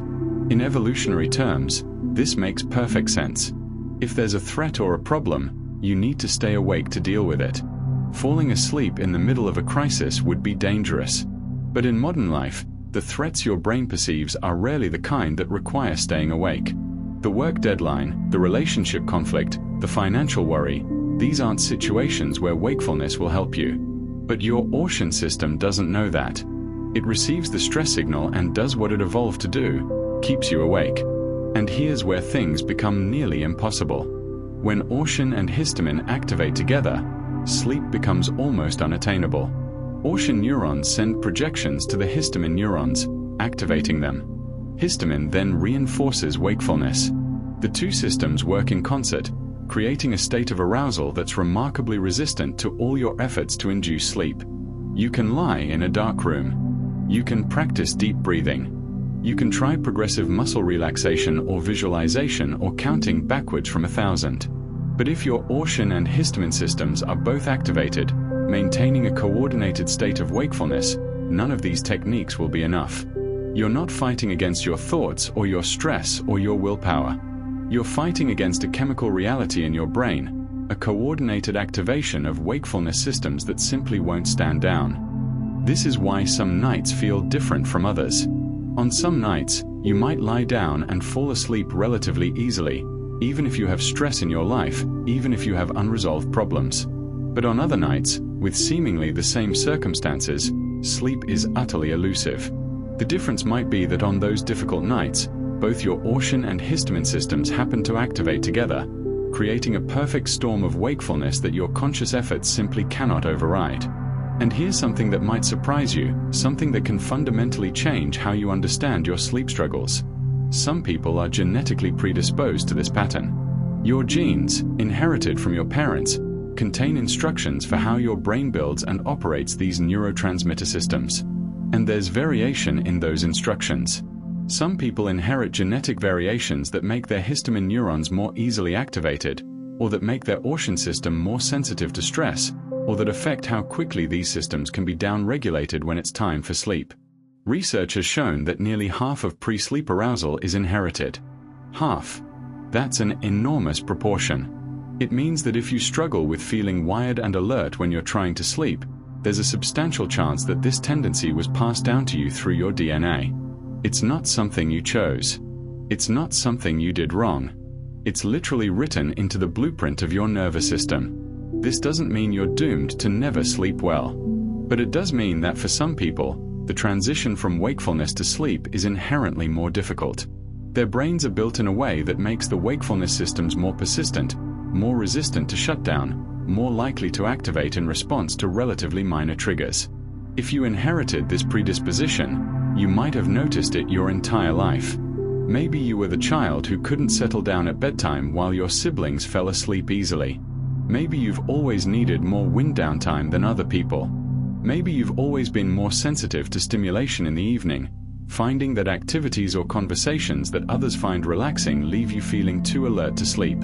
In evolutionary terms, this makes perfect sense. If there's a threat or a problem, you need to stay awake to deal with it. Falling asleep in the middle of a crisis would be dangerous. But in modern life, the threats your brain perceives are rarely the kind that require staying awake. The work deadline, the relationship conflict, the financial worry, these aren't situations where wakefulness will help you. But your ocean system doesn't know that. It receives the stress signal and does what it evolved to do, keeps you awake. And here's where things become nearly impossible. When ocean and histamine activate together, sleep becomes almost unattainable. Ocean neurons send projections to the histamine neurons, activating them. Histamine then reinforces wakefulness. The two systems work in concert, creating a state of arousal that's remarkably resistant to all your efforts to induce sleep. You can lie in a dark room. You can practice deep breathing. You can try progressive muscle relaxation or visualization or counting backwards from 1,000. But if your ocean and histamine systems are both activated, maintaining a coordinated state of wakefulness, none of these techniques will be enough. You're not fighting against your thoughts or your stress or your willpower. You're fighting against a chemical reality in your brain, a coordinated activation of wakefulness systems that simply won't stand down. This is why some nights feel different from others. On some nights, you might lie down and fall asleep relatively easily, even if you have stress in your life, even if you have unresolved problems. But on other nights, with seemingly the same circumstances, sleep is utterly elusive. The difference might be that on those difficult nights, both your ocean and histamine systems happen to activate together, creating a perfect storm of wakefulness that your conscious efforts simply cannot override. And here's something that might surprise you, something that can fundamentally change how you understand your sleep struggles. Some people are genetically predisposed to this pattern. Your genes, inherited from your parents, contain instructions for how your brain builds and operates these neurotransmitter systems. And there's variation in those instructions. Some people inherit genetic variations that make their histamine neurons more easily activated, or that make their ocean system more sensitive to stress, or that affect how quickly these systems can be down-regulated when it's time for sleep. Research has shown that nearly half of pre-sleep arousal is inherited. Half. That's an enormous proportion. It means that if you struggle with feeling wired and alert when you're trying to sleep, there's a substantial chance that this tendency was passed down to you through your DNA. It's not something you chose. It's not something you did wrong. It's literally written into the blueprint of your nervous system. This doesn't mean you're doomed to never sleep well. But it does mean that for some people, the transition from wakefulness to sleep is inherently more difficult. Their brains are built in a way that makes the wakefulness systems more persistent, more resistant to shutdown, more likely to activate in response to relatively minor triggers. If you inherited this predisposition, you might have noticed it your entire life. Maybe you were the child who couldn't settle down at bedtime while your siblings fell asleep easily. Maybe you've always needed more wind down time than other people. Maybe you've always been more sensitive to stimulation in the evening, finding that activities or conversations that others find relaxing leave you feeling too alert to sleep.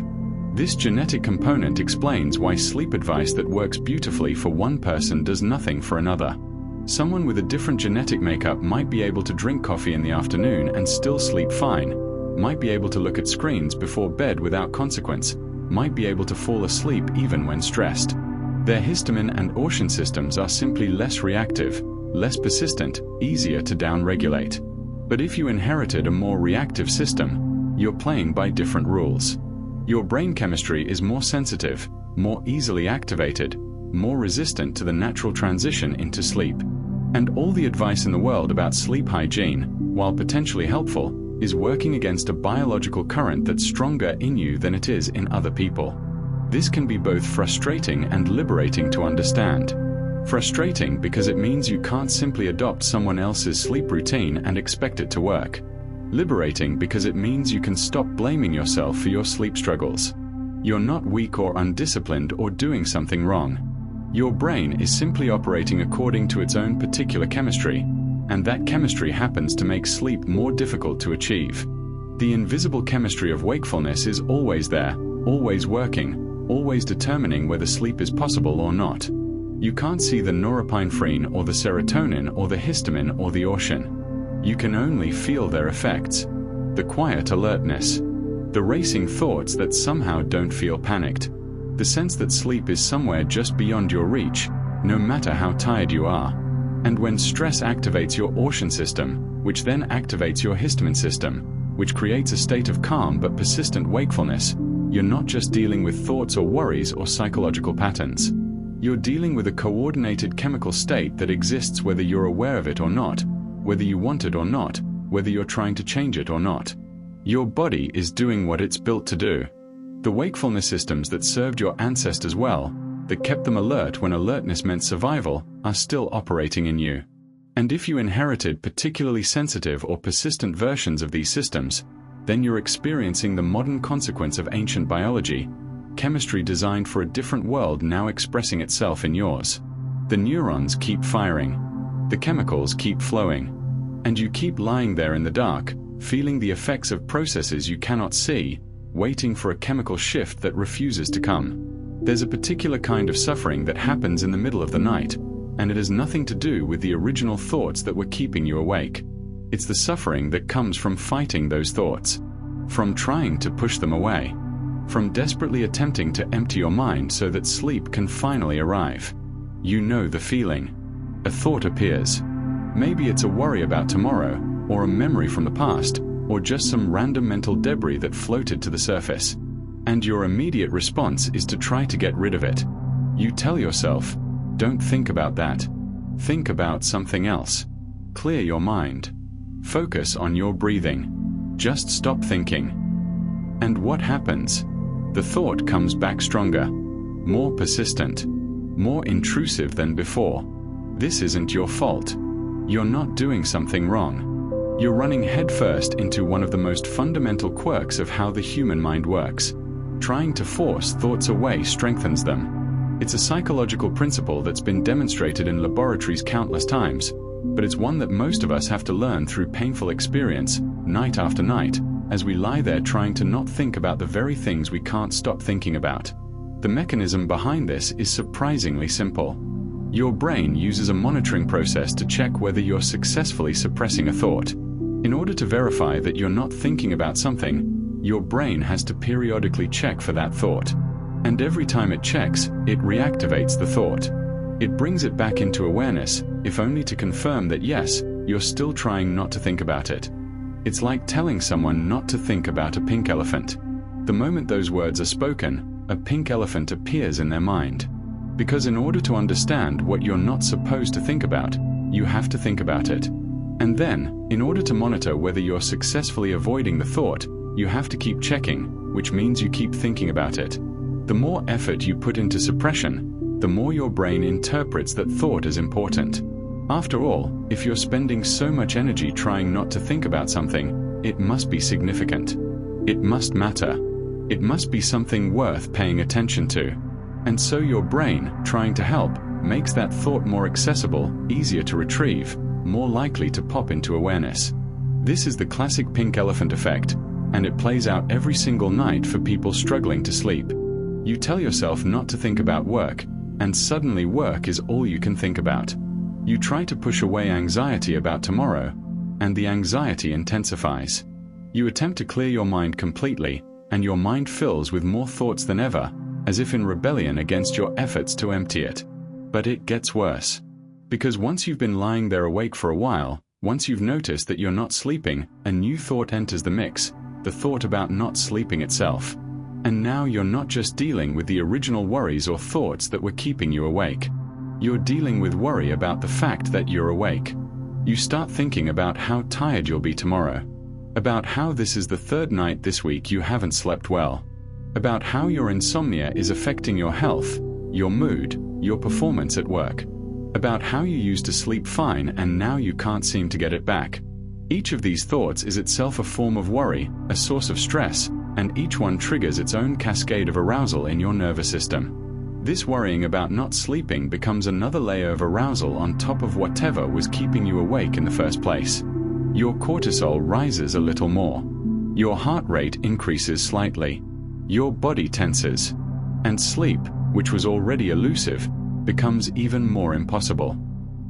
This genetic component explains why sleep advice that works beautifully for one person does nothing for another. Someone with a different genetic makeup might be able to drink coffee in the afternoon and still sleep fine, might be able to look at screens before bed without consequence, might be able to fall asleep even when stressed. Their histamine and ocean systems are simply less reactive, less persistent, easier to down-regulate. But if you inherited a more reactive system, you're playing by different rules. Your brain chemistry is more sensitive, more easily activated, more resistant to the natural transition into sleep. And all the advice in the world about sleep hygiene, while potentially helpful, is working against a biological current that's stronger in you than it is in other people. This can be both frustrating and liberating to understand. Frustrating because it means you can't simply adopt someone else's sleep routine and expect it to work. Liberating because it means you can stop blaming yourself for your sleep struggles. You're not weak or undisciplined or doing something wrong. Your brain is simply operating according to its own particular chemistry, and that chemistry happens to make sleep more difficult to achieve. The invisible chemistry of wakefulness is always there, always working, always determining whether sleep is possible or not. You can't see the norepinephrine or the serotonin or the histamine or the ocean. You can only feel their effects. The quiet alertness. The racing thoughts that somehow don't feel panicked. The sense that sleep is somewhere just beyond your reach, no matter how tired you are. And when stress activates your Ortion system, which then activates your histamine system, which creates a state of calm but persistent wakefulness, you're not just dealing with thoughts or worries or psychological patterns. You're dealing with a coordinated chemical state that exists whether you're aware of it or not, whether you want it or not, whether you're trying to change it or not. Your body is doing what it's built to do. The wakefulness systems that served your ancestors well, that kept them alert when alertness meant survival, are still operating in you. And if you inherited particularly sensitive or persistent versions of these systems, then you're experiencing the modern consequence of ancient biology, chemistry designed for a different world now expressing itself in yours. The neurons keep firing, the chemicals keep flowing, and you keep lying there in the dark, feeling the effects of processes you cannot see, waiting for a chemical shift that refuses to come. There's a particular kind of suffering that happens in the middle of the night, and it has nothing to do with the original thoughts that were keeping you awake. It's the suffering that comes from fighting those thoughts, from trying to push them away, from desperately attempting to empty your mind so that sleep can finally arrive. You know the feeling. A thought appears. Maybe it's a worry about tomorrow, or a memory from the past, or just some random mental debris that floated to the surface. And your immediate response is to try to get rid of it. You tell yourself, don't think about that. Think about something else. Clear your mind. Focus on your breathing. Just stop thinking. And what happens? The thought comes back stronger, more persistent, more intrusive than before. This isn't your fault. You're not doing something wrong. You're running headfirst into one of the most fundamental quirks of how the human mind works. Trying to force thoughts away strengthens them. It's a psychological principle that's been demonstrated in laboratories countless times, but it's one that most of us have to learn through painful experience, night after night, as we lie there trying to not think about the very things we can't stop thinking about. The mechanism behind this is surprisingly simple. Your brain uses a monitoring process to check whether you're successfully suppressing a thought. In order to verify that you're not thinking about something, your brain has to periodically check for that thought. And every time it checks, it reactivates the thought. It brings it back into awareness, if only to confirm that yes, you're still trying not to think about it. It's like telling someone not to think about a pink elephant. The moment those words are spoken, a pink elephant appears in their mind. Because in order to understand what you're not supposed to think about, you have to think about it. And then, in order to monitor whether you're successfully avoiding the thought, you have to keep checking, which means you keep thinking about it. The more effort you put into suppression, the more your brain interprets that thought as important. After all, if you're spending so much energy trying not to think about something, it must be significant. It must matter. It must be something worth paying attention to. And so your brain, trying to help, makes that thought more accessible, easier to retrieve, more likely to pop into awareness. This is the classic pink elephant effect, and it plays out every single night for people struggling to sleep. You tell yourself not to think about work, and suddenly work is all you can think about. You try to push away anxiety about tomorrow, and the anxiety intensifies. You attempt to clear your mind completely, and your mind fills with more thoughts than ever, as if in rebellion against your efforts to empty it. But it gets worse. Because once you've been lying there awake for a while, once you've noticed that you're not sleeping, a new thought enters the mix, the thought about not sleeping itself. And now you're not just dealing with the original worries or thoughts that were keeping you awake. You're dealing with worry about the fact that you're awake. You start thinking about how tired you'll be tomorrow, about how this is the third night this week you haven't slept well, about how your insomnia is affecting your health, your mood, your performance at work, about how you used to sleep fine and now you can't seem to get it back. Each of these thoughts is itself a form of worry, a source of stress, and each one triggers its own cascade of arousal in your nervous system. This worrying about not sleeping becomes another layer of arousal on top of whatever was keeping you awake in the first place. Your cortisol rises a little more. Your heart rate increases slightly. Your body tenses. And sleep, which was already elusive, becomes even more impossible.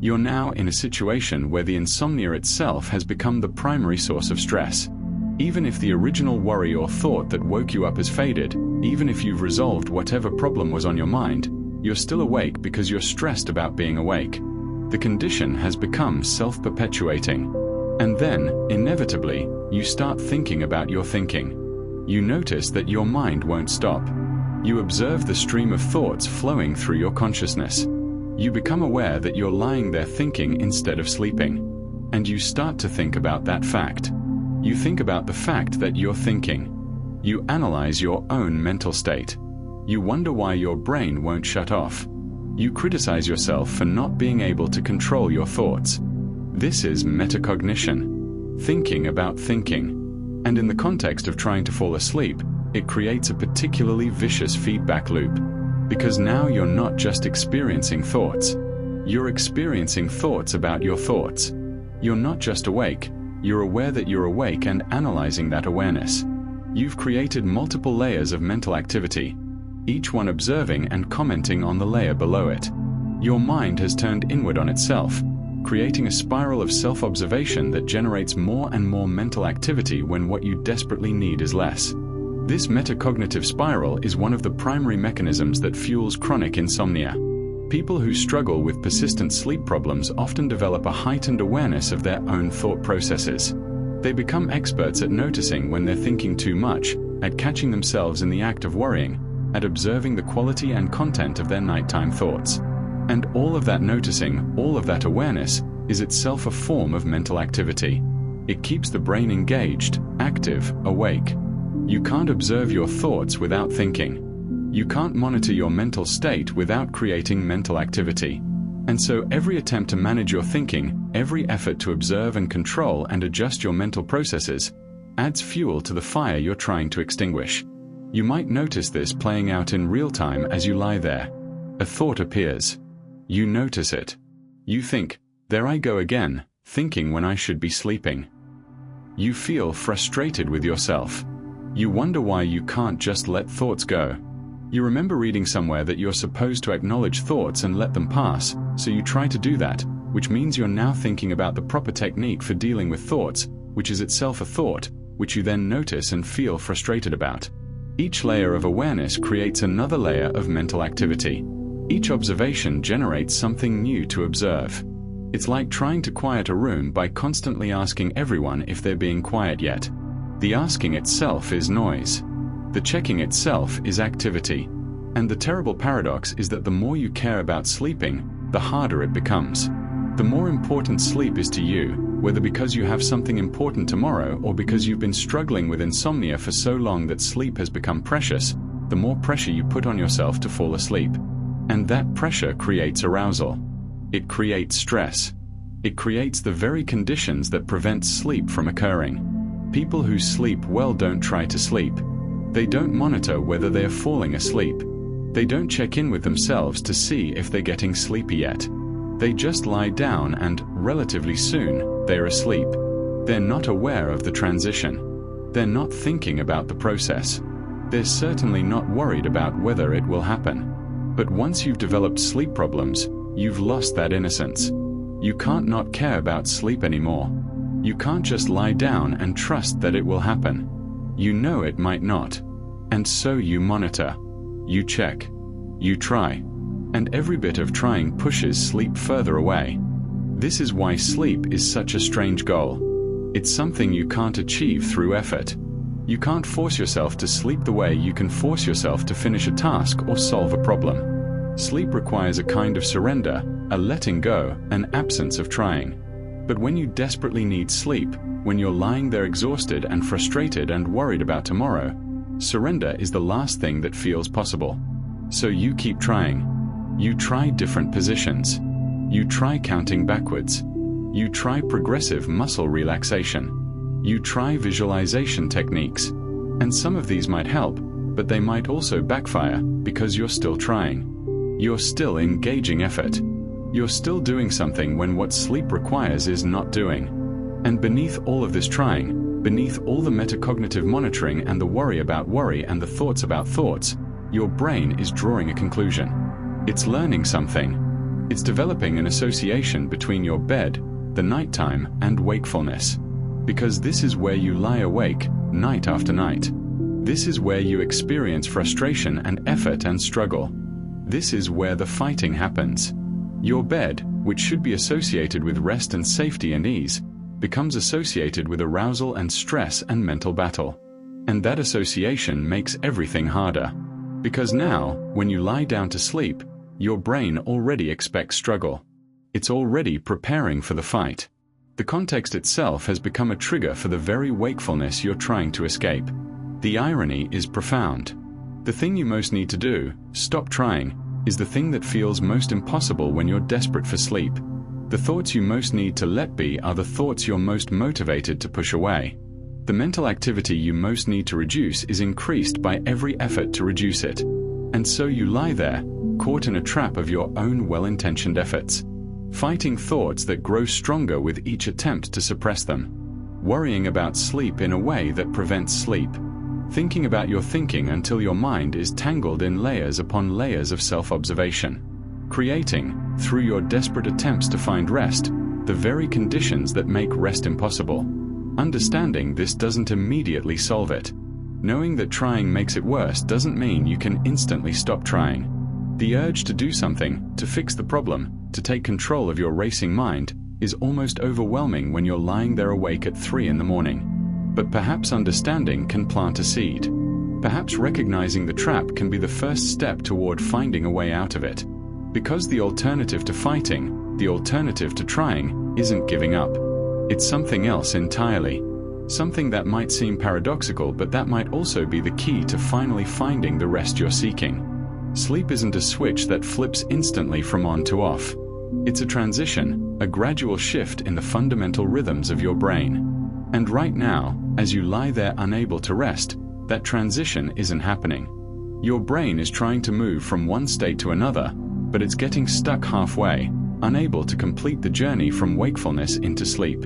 You're now in a situation where the insomnia itself has become the primary source of stress. Even if the original worry or thought that woke you up has faded, Even if you've resolved whatever problem was on your mind, you're still awake because you're stressed about being awake. The condition has become self-perpetuating. And then, inevitably, you start thinking about your thinking. You notice that your mind won't stop. You observe the stream of thoughts flowing through your consciousness. You become aware that you're lying there thinking instead of sleeping. And you start to think about that fact. You think about the fact that you're thinking. You analyze your own mental state. You wonder why your brain won't shut off. You criticize yourself for not being able to control your thoughts. This is metacognition, thinking about thinking. And in the context of trying to fall asleep, it creates a particularly vicious feedback loop. Because now you're not just experiencing thoughts. You're experiencing thoughts about your thoughts. You're not just awake, you're aware that you're awake and analyzing that awareness. You've created multiple layers of mental activity, each one observing and commenting on the layer below it. Your mind has turned inward on itself, creating a spiral of self-observation that generates more and more mental activity when what you desperately need is less. This metacognitive spiral is one of the primary mechanisms that fuels chronic insomnia. People who struggle with persistent sleep problems often develop a heightened awareness of their own thought processes. They become experts at noticing when they're thinking too much, at catching themselves in the act of worrying, at observing the quality and content of their nighttime thoughts. And all of that noticing, all of that awareness, is itself a form of mental activity. It keeps the brain engaged, active, awake. You can't observe your thoughts without thinking. You can't monitor your mental state without creating mental activity. And so every attempt to manage your thinking, every effort to observe and control and adjust your mental processes, adds fuel to the fire you're trying to extinguish. You might notice this playing out in real time as you lie there. A thought appears. You notice it. You think, there I go again, thinking when I should be sleeping. You feel frustrated with yourself. You wonder why you can't just let thoughts go. You remember reading somewhere that you're supposed to acknowledge thoughts and let them pass, so you try to do that, which means you're now thinking about the proper technique for dealing with thoughts, which is itself a thought, which you then notice and feel frustrated about. Each layer of awareness creates another layer of mental activity. Each observation generates something new to observe. It's like trying to quiet a room by constantly asking everyone if they're being quiet yet. The asking itself is noise. The checking itself is activity. And the terrible paradox is that the more you care about sleeping, the harder it becomes. The more important sleep is to you, whether because you have something important tomorrow or because you've been struggling with insomnia for so long that sleep has become precious, the more pressure you put on yourself to fall asleep. And that pressure creates arousal. It creates stress. It creates the very conditions that prevent sleep from occurring. People who sleep well don't try to sleep. They don't monitor whether they are falling asleep. They don't check in with themselves to see if they're getting sleepy yet. They just lie down and, relatively soon, they're asleep. They're not aware of the transition. They're not thinking about the process. They're certainly not worried about whether it will happen. But once you've developed sleep problems, you've lost that innocence. You can't not care about sleep anymore. You can't just lie down and trust that it will happen. You know it might not. And so you monitor. You check. You try. And every bit of trying pushes sleep further away. This is why sleep is such a strange goal. It's something you can't achieve through effort. You can't force yourself to sleep the way you can force yourself to finish a task or solve a problem. Sleep requires a kind of surrender, a letting go, an absence of trying. But when you desperately need sleep, when you're lying there exhausted and frustrated and worried about tomorrow, surrender is the last thing that feels possible. So you keep trying. You try different positions. You try counting backwards. You try progressive muscle relaxation. You try visualization techniques. And some of these might help, but they might also backfire because you're still trying. You're still engaging effort. You're still doing something when what sleep requires is not doing. And beneath all of this trying, beneath all the metacognitive monitoring and the worry about worry and the thoughts about thoughts, your brain is drawing a conclusion. It's learning something. It's developing an association between your bed, the nighttime, and wakefulness. Because this is where you lie awake, night after night. This is where you experience frustration and effort and struggle. This is where the fighting happens. Your bed, which should be associated with rest and safety and ease, becomes associated with arousal and stress and mental battle. And that association makes everything harder. Because now, when you lie down to sleep, your brain already expects struggle. It's already preparing for the fight. The context itself has become a trigger for the very wakefulness you're trying to escape. The irony is profound. The thing you most need to do, stop trying, is the thing that feels most impossible when you're desperate for sleep. The thoughts you most need to let be are the thoughts you're most motivated to push away. The mental activity you most need to reduce is increased by every effort to reduce it. And so you lie there, caught in a trap of your own well-intentioned efforts, fighting thoughts that grow stronger with each attempt to suppress them, worrying about sleep in a way that prevents sleep, thinking about your thinking until your mind is tangled in layers upon layers of self-observation, creating, through your desperate attempts to find rest, the very conditions that make rest impossible. Understanding this doesn't immediately solve it. Knowing that trying makes it worse doesn't mean you can instantly stop trying. The urge to do something, to fix the problem, to take control of your racing mind, is almost overwhelming when you're lying there awake at 3 in the morning. But perhaps understanding can plant a seed. Perhaps recognizing the trap can be the first step toward finding a way out of it. Because the alternative to fighting, the alternative to trying, isn't giving up. It's something else entirely. Something that might seem paradoxical, but that might also be the key to finally finding the rest you're seeking. Sleep isn't a switch that flips instantly from on to off. It's a transition, a gradual shift in the fundamental rhythms of your brain. And right now, as you lie there unable to rest, that transition isn't happening. Your brain is trying to move from one state to another, but it's getting stuck halfway, unable to complete the journey from wakefulness into sleep.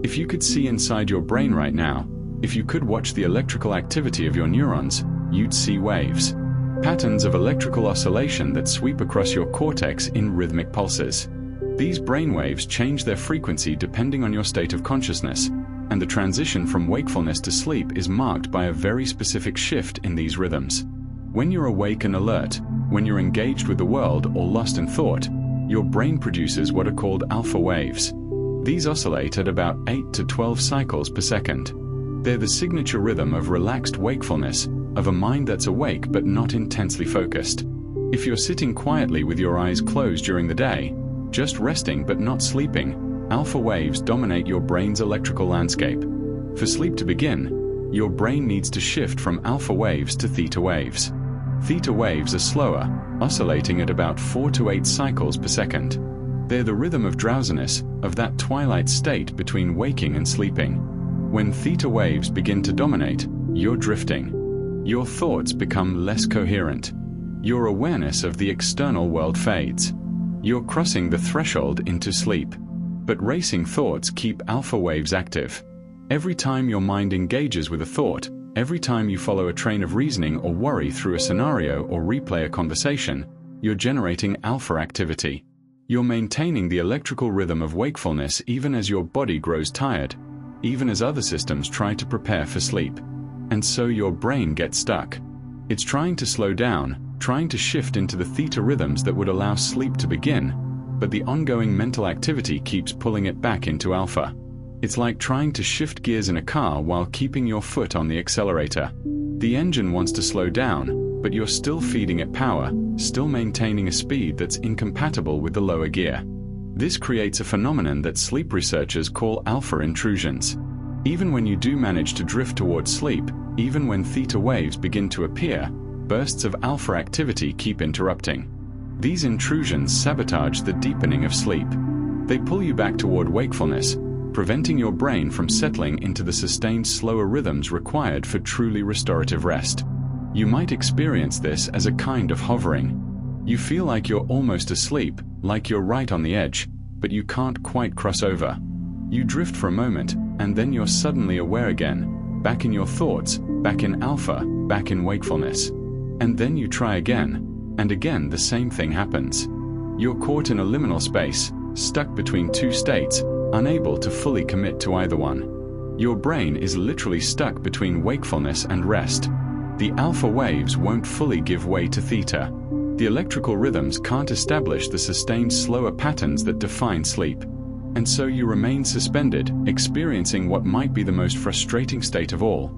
If you could see inside your brain right now, if you could watch the electrical activity of your neurons, you'd see waves. Patterns of electrical oscillation that sweep across your cortex in rhythmic pulses. These brainwaves change their frequency depending on your state of consciousness, and the transition from wakefulness to sleep is marked by a very specific shift in these rhythms. When you're awake and alert, when you're engaged with the world or lost in thought, your brain produces what are called alpha waves. These oscillate at about 8 to 12 cycles per second. They're the signature rhythm of relaxed wakefulness, of a mind that's awake but not intensely focused. If you're sitting quietly with your eyes closed during the day, just resting but not sleeping, alpha waves dominate your brain's electrical landscape. For sleep to begin, your brain needs to shift from alpha waves to theta waves. Theta waves are slower, oscillating at about 4 to 8 cycles per second. They're the rhythm of drowsiness, of that twilight state between waking and sleeping. When theta waves begin to dominate, you're drifting. Your thoughts become less coherent. Your awareness of the external world fades. You're crossing the threshold into sleep. But racing thoughts keep alpha waves active. Every time your mind engages with a thought, every time you follow a train of reasoning or worry through a scenario or replay a conversation, you're generating alpha activity. You're maintaining the electrical rhythm of wakefulness even as your body grows tired, even as other systems try to prepare for sleep. And so your brain gets stuck. It's trying to slow down, trying to shift into the theta rhythms that would allow sleep to begin, but the ongoing mental activity keeps pulling it back into alpha. It's like trying to shift gears in a car while keeping your foot on the accelerator. The engine wants to slow down, but you're still feeding it power, still maintaining a speed that's incompatible with the lower gear. This creates a phenomenon that sleep researchers call alpha intrusions. Even when you do manage to drift towards sleep, even when theta waves begin to appear, bursts of alpha activity keep interrupting. These intrusions sabotage the deepening of sleep. They pull you back toward wakefulness, preventing your brain from settling into the sustained slower rhythms required for truly restorative rest. You might experience this as a kind of hovering. You feel like you're almost asleep, like you're right on the edge, but you can't quite cross over. You drift for a moment, and then you're suddenly aware again, back in your thoughts, back in alpha, back in wakefulness. And then you try again, and again the same thing happens. You're caught in a liminal space, stuck between two states, unable to fully commit to either one. Your brain is literally stuck between wakefulness and rest, The alpha waves won't fully give way to theta. The electrical rhythms can't establish the sustained slower patterns that define sleep. And so you remain suspended, experiencing what might be the most frustrating state of all.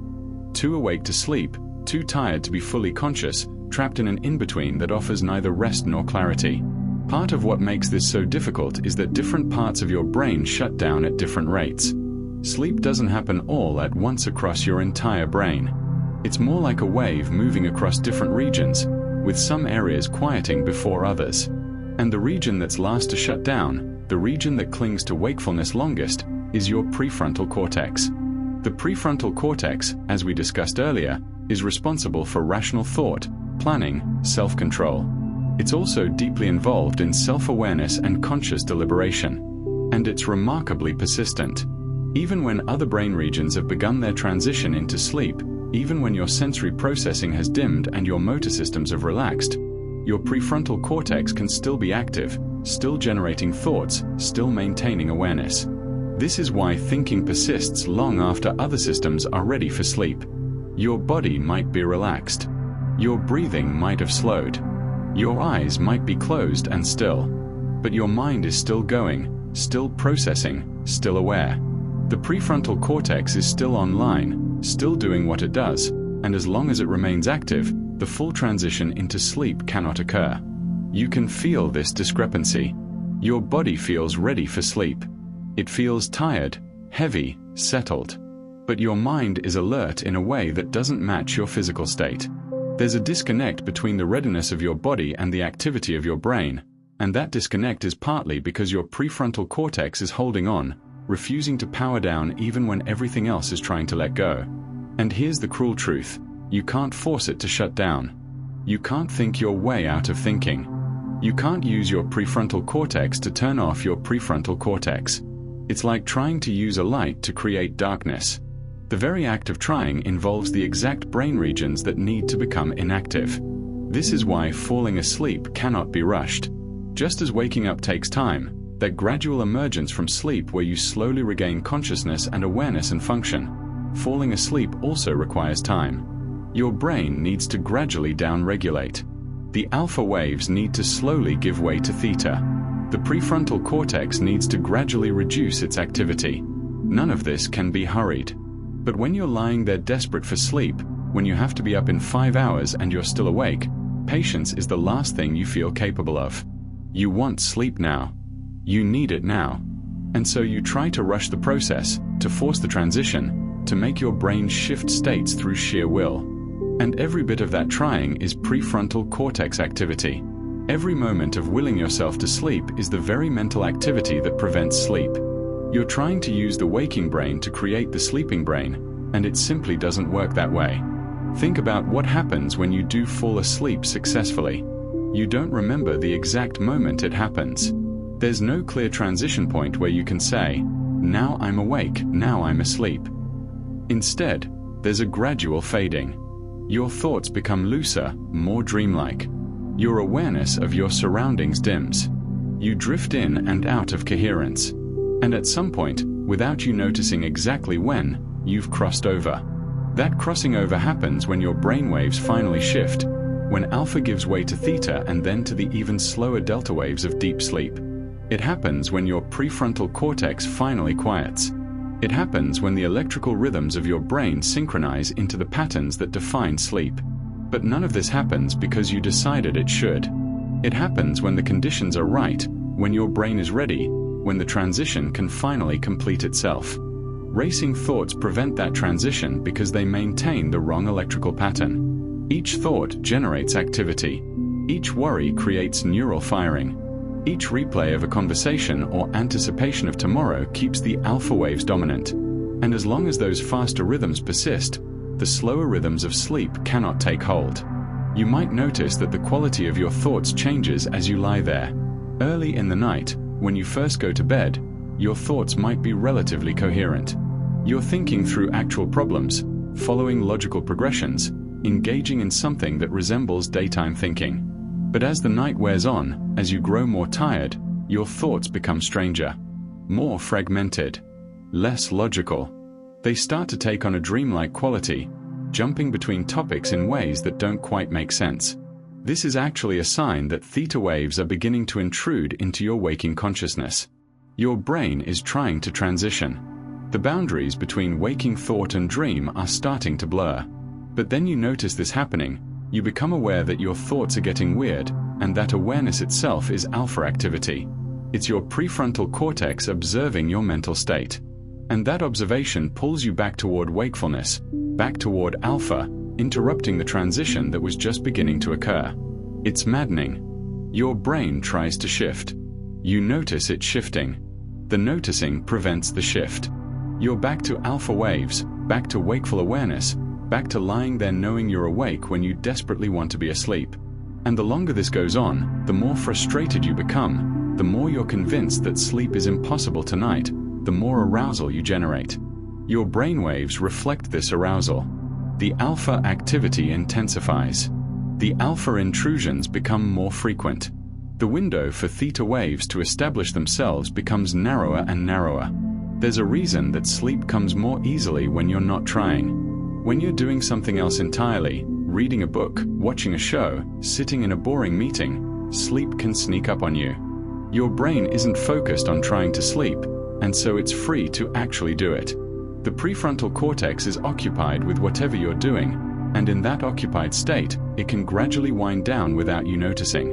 Too awake to sleep, too tired to be fully conscious, trapped in an in-between that offers neither rest nor clarity. Part of what makes this so difficult is that different parts of your brain shut down at different rates. Sleep doesn't happen all at once across your entire brain. It's more like a wave moving across different regions, with some areas quieting before others. And the region that's last to shut down, the region that clings to wakefulness longest, is your prefrontal cortex. The prefrontal cortex, as we discussed earlier, is responsible for rational thought, planning, self-control. It's also deeply involved in self-awareness and conscious deliberation. And it's remarkably persistent. Even when other brain regions have begun their transition into sleep, even when your sensory processing has dimmed and your motor systems have relaxed, your prefrontal cortex can still be active, still generating thoughts, still maintaining awareness. This is why thinking persists long after other systems are ready for sleep. Your body might be relaxed. Your breathing might have slowed. Your eyes might be closed and still. But your mind is still going, still processing, still aware. The prefrontal cortex is still online, still doing what it does, and as long as it remains active, the full transition into sleep cannot occur. You can feel this discrepancy. Your body feels ready for sleep. It feels tired, heavy, settled. But your mind is alert in a way that doesn't match your physical state. There's a disconnect between the readiness of your body and the activity of your brain, and that disconnect is partly because your prefrontal cortex is holding on, refusing to power down even when everything else is trying to let go. And here's the cruel truth: you can't force it to shut down. You can't think your way out of thinking. You can't use your prefrontal cortex to turn off your prefrontal cortex. It's like trying to use a light to create darkness. The very act of trying involves the exact brain regions that need to become inactive. This is why falling asleep cannot be rushed. Just as waking up takes time, that gradual emergence from sleep where you slowly regain consciousness and awareness and function, falling asleep also requires time. Your brain needs to gradually downregulate. The alpha waves need to slowly give way to theta. The prefrontal cortex needs to gradually reduce its activity. None of this can be hurried. But when you're lying there desperate for sleep, when you have to be up in 5 hours and you're still awake, patience is the last thing you feel capable of. You want sleep now. You need it now. And so you try to rush the process, to force the transition, to make your brain shift states through sheer will. And every bit of that trying is prefrontal cortex activity. Every moment of willing yourself to sleep is the very mental activity that prevents sleep. You're trying to use the waking brain to create the sleeping brain, and it simply doesn't work that way. Think about what happens when you do fall asleep successfully. You don't remember the exact moment it happens. There's no clear transition point where you can say, "Now I'm awake, now I'm asleep." Instead, there's a gradual fading. Your thoughts become looser, more dreamlike. Your awareness of your surroundings dims. You drift in and out of coherence. And at some point, without you noticing exactly when, you've crossed over. That crossing over happens when your brainwaves finally shift, when alpha gives way to theta and then to the even slower delta waves of deep sleep. It happens when your prefrontal cortex finally quiets. It happens when the electrical rhythms of your brain synchronize into the patterns that define sleep. But none of this happens because you decided it should. It happens when the conditions are right, when your brain is ready, when the transition can finally complete itself. Racing thoughts prevent that transition because they maintain the wrong electrical pattern. Each thought generates activity. Each worry creates neural firing. Each replay of a conversation or anticipation of tomorrow keeps the alpha waves dominant. And as long as those faster rhythms persist, the slower rhythms of sleep cannot take hold. You might notice that the quality of your thoughts changes as you lie there. Early in the night, when you first go to bed, your thoughts might be relatively coherent. You're thinking through actual problems, following logical progressions, engaging in something that resembles daytime thinking. But as the night wears on, as you grow more tired, your thoughts become stranger, more fragmented, less logical. They start to take on a dreamlike quality, jumping between topics in ways that don't quite make sense. This is actually a sign that theta waves are beginning to intrude into your waking consciousness. Your brain is trying to transition. The boundaries between waking thought and dream are starting to blur. But then you notice this happening, you become aware that your thoughts are getting weird, and that awareness itself is alpha activity. It's your prefrontal cortex observing your mental state. And that observation pulls you back toward wakefulness, back toward alpha, interrupting the transition that was just beginning to occur. It's maddening. Your brain tries to shift. You notice it shifting. The noticing prevents the shift. You're back to alpha waves, back to wakeful awareness, back to lying there knowing you're awake when you desperately want to be asleep. And the longer this goes on, the more frustrated you become, the more you're convinced that sleep is impossible tonight, the more arousal you generate. Your brainwaves reflect this arousal. The alpha activity intensifies. The alpha intrusions become more frequent. The window for theta waves to establish themselves becomes narrower and narrower. There's a reason that sleep comes more easily when you're not trying. When you're doing something else entirely, reading a book, watching a show, sitting in a boring meeting, sleep can sneak up on you. Your brain isn't focused on trying to sleep, and so it's free to actually do it. The prefrontal cortex is occupied with whatever you're doing, and in that occupied state, it can gradually wind down without you noticing.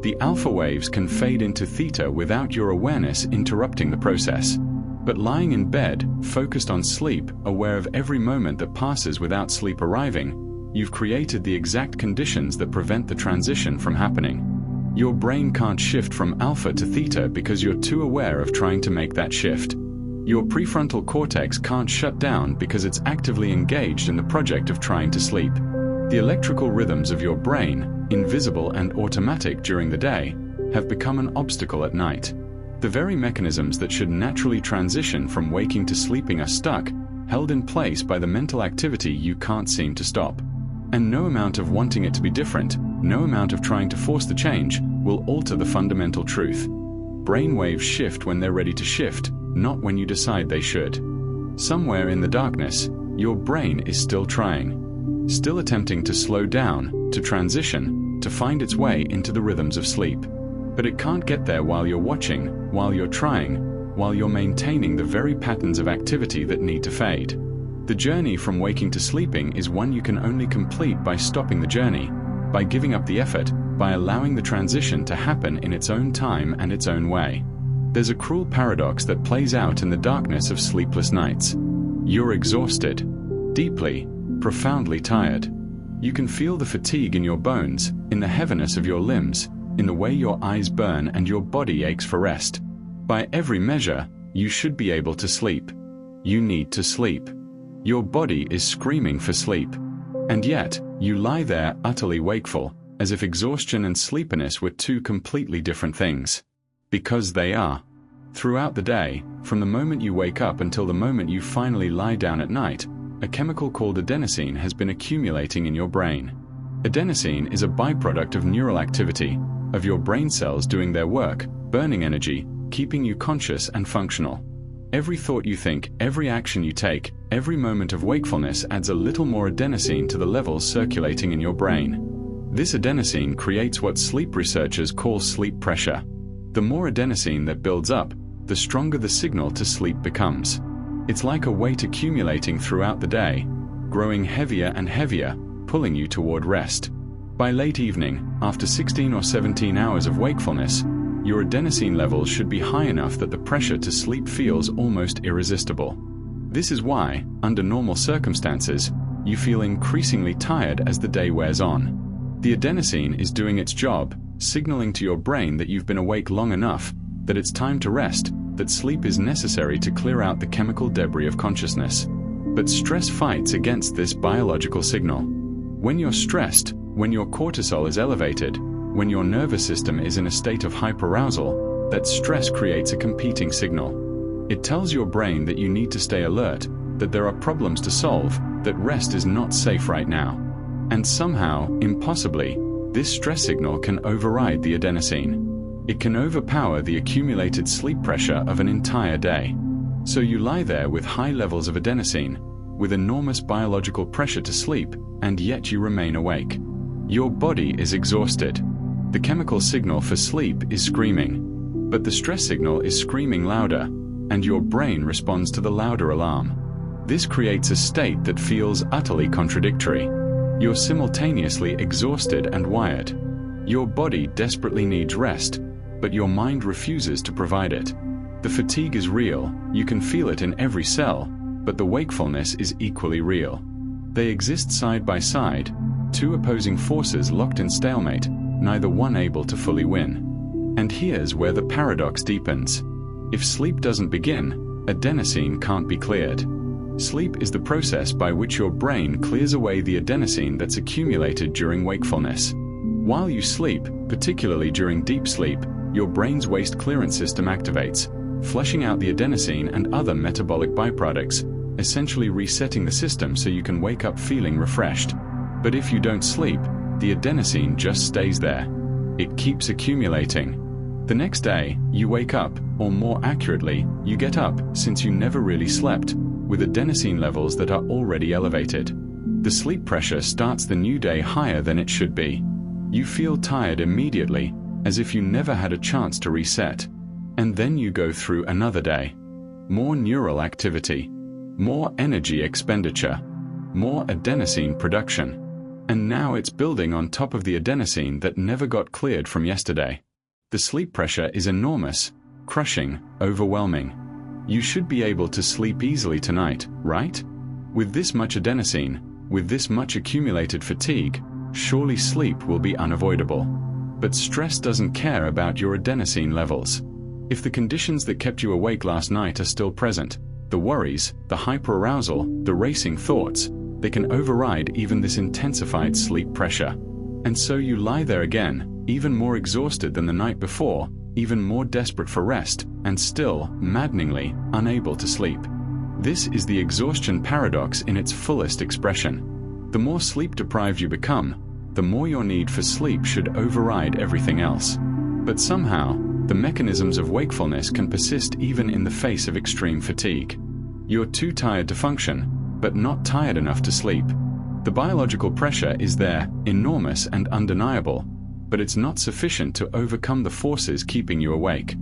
The alpha waves can fade into theta without your awareness interrupting the process. But lying in bed, focused on sleep, aware of every moment that passes without sleep arriving, you've created the exact conditions that prevent the transition from happening. Your brain can't shift from alpha to theta because you're too aware of trying to make that shift. Your prefrontal cortex can't shut down because it's actively engaged in the project of trying to sleep. The electrical rhythms of your brain, invisible and automatic during the day, have become an obstacle at night. The very mechanisms that should naturally transition from waking to sleeping are stuck, held in place by the mental activity you can't seem to stop. And no amount of wanting it to be different, no amount of trying to force the change, will alter the fundamental truth. Brainwaves shift when they're ready to shift, not when you decide they should. Somewhere in the darkness, your brain is still trying, still attempting to slow down, to transition, to find its way into the rhythms of sleep. But it can't get there while you're watching, while you're trying, while you're maintaining the very patterns of activity that need to fade. The journey from waking to sleeping is one you can only complete by stopping the journey, by giving up the effort, by allowing the transition to happen in its own time and its own way. There's a cruel paradox that plays out in the darkness of sleepless nights. You're exhausted, deeply, profoundly tired. You can feel the fatigue in your bones, in the heaviness of your limbs, in the way your eyes burn and your body aches for rest. By every measure, you should be able to sleep. You need to sleep. Your body is screaming for sleep. And yet, you lie there utterly wakeful, as if exhaustion and sleepiness were two completely different things. Because they are. Throughout the day, from the moment you wake up until the moment you finally lie down at night, a chemical called adenosine has been accumulating in your brain. Adenosine is a byproduct of neural activity, of your brain cells doing their work, burning energy, keeping you conscious and functional. Every thought you think, every action you take, every moment of wakefulness adds a little more adenosine to the levels circulating in your brain. This adenosine creates what sleep researchers call sleep pressure. The more adenosine that builds up, the stronger the signal to sleep becomes. It's like a weight accumulating throughout the day, growing heavier and heavier, pulling you toward rest. By late evening, after 16 or 17 hours of wakefulness, your adenosine levels should be high enough that the pressure to sleep feels almost irresistible. This is why, under normal circumstances, you feel increasingly tired as the day wears on. The adenosine is doing its job, signaling to your brain that you've been awake long enough, that it's time to rest, that sleep is necessary to clear out the chemical debris of consciousness. But stress fights against this biological signal. When you're stressed, when your cortisol is elevated, when your nervous system is in a state of hyperarousal, that stress creates a competing signal. It tells your brain that you need to stay alert, that there are problems to solve, that rest is not safe right now. And somehow, impossibly, this stress signal can override the adenosine. It can overpower the accumulated sleep pressure of an entire day. So you lie there with high levels of adenosine, with enormous biological pressure to sleep, and yet you remain awake. Your body is exhausted. The chemical signal for sleep is screaming, but the stress signal is screaming louder, and your brain responds to the louder alarm. This creates a state that feels utterly contradictory. You're simultaneously exhausted and wired. Your body desperately needs rest, but your mind refuses to provide it. The fatigue is real, you can feel it in every cell, but the wakefulness is equally real. They exist side by side, two opposing forces locked in stalemate, neither one able to fully win. And here's where the paradox deepens. If sleep doesn't begin, adenosine can't be cleared. Sleep is the process by which your brain clears away the adenosine that's accumulated during wakefulness. While you sleep, particularly during deep sleep, your brain's waste clearance system activates, flushing out the adenosine and other metabolic byproducts, essentially resetting the system so you can wake up feeling refreshed. But if you don't sleep, the adenosine just stays there. It keeps accumulating. The next day, you wake up, or more accurately, you get up, since you never really slept, with adenosine levels that are already elevated. The sleep pressure starts the new day higher than it should be. You feel tired immediately, as if you never had a chance to reset. And then you go through another day. More neural activity, more energy expenditure, more adenosine production. And now it's building on top of the adenosine that never got cleared from yesterday. The sleep pressure is enormous, crushing, overwhelming. You should be able to sleep easily tonight, right? With this much adenosine, with this much accumulated fatigue, surely sleep will be unavoidable. But stress doesn't care about your adenosine levels. If the conditions that kept you awake last night are still present, the worries, the hyperarousal, the racing thoughts, they can override even this intensified sleep pressure. And so you lie there again, even more exhausted than the night before, even more desperate for rest, and still, maddeningly, unable to sleep. This is the exhaustion paradox in its fullest expression. The more sleep-deprived you become, the more your need for sleep should override everything else. But somehow, the mechanisms of wakefulness can persist even in the face of extreme fatigue. You're too tired to function, but not tired enough to sleep. The biological pressure is there, enormous and undeniable, but it's not sufficient to overcome the forces keeping you awake.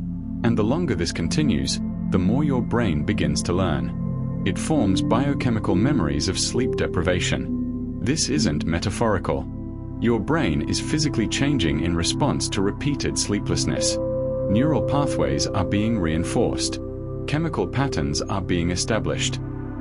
And the longer this continues, the more your brain begins to learn. It forms biochemical memories of sleep deprivation. This isn't metaphorical. Your brain is physically changing in response to repeated sleeplessness. Neural pathways are being reinforced. Chemical patterns are being established.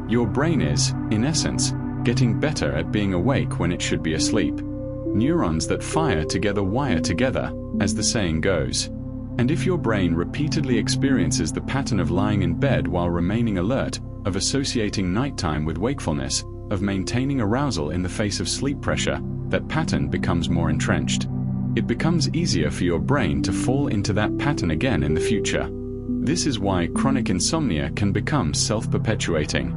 Your brain is, in essence, getting better at being awake when it should be asleep. Neurons that fire together wire together, as the saying goes. And if your brain repeatedly experiences the pattern of lying in bed while remaining alert, of associating nighttime with wakefulness, of maintaining arousal in the face of sleep pressure, that pattern becomes more entrenched. It becomes easier for your brain to fall into that pattern again in the future. This is why chronic insomnia can become self-perpetuating.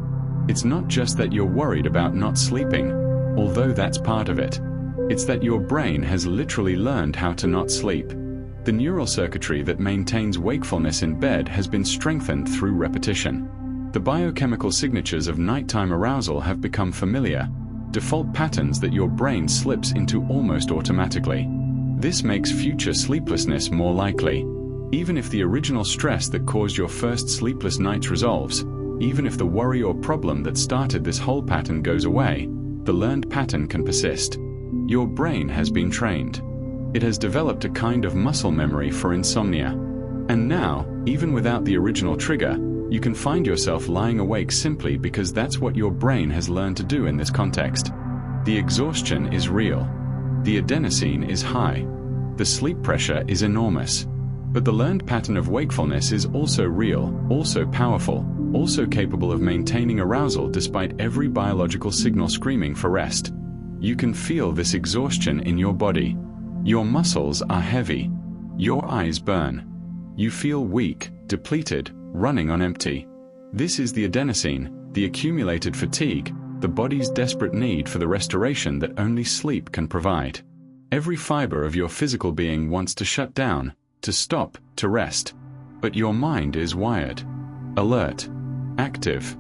It's not just that you're worried about not sleeping, although that's part of it. It's that your brain has literally learned how to not sleep. The neural circuitry that maintains wakefulness in bed has been strengthened through repetition. The biochemical signatures of nighttime arousal have become familiar, default patterns that your brain slips into almost automatically. This makes future sleeplessness more likely. Even if the original stress that caused your first sleepless nights resolves, even if the worry or problem that started this whole pattern goes away, the learned pattern can persist. Your brain has been trained. It has developed a kind of muscle memory for insomnia. And now, even without the original trigger, you can find yourself lying awake simply because that's what your brain has learned to do in this context. The exhaustion is real. The adenosine is high. The sleep pressure is enormous. But the learned pattern of wakefulness is also real, also powerful, also capable of maintaining arousal despite every biological signal screaming for rest. You can feel this exhaustion in your body. Your muscles are heavy. Your eyes burn. You feel weak, depleted, running on empty. This is the adenosine, the accumulated fatigue, the body's desperate need for the restoration that only sleep can provide. Every fiber of your physical being wants to shut down, to stop, to rest. But your mind is wired, alert, active.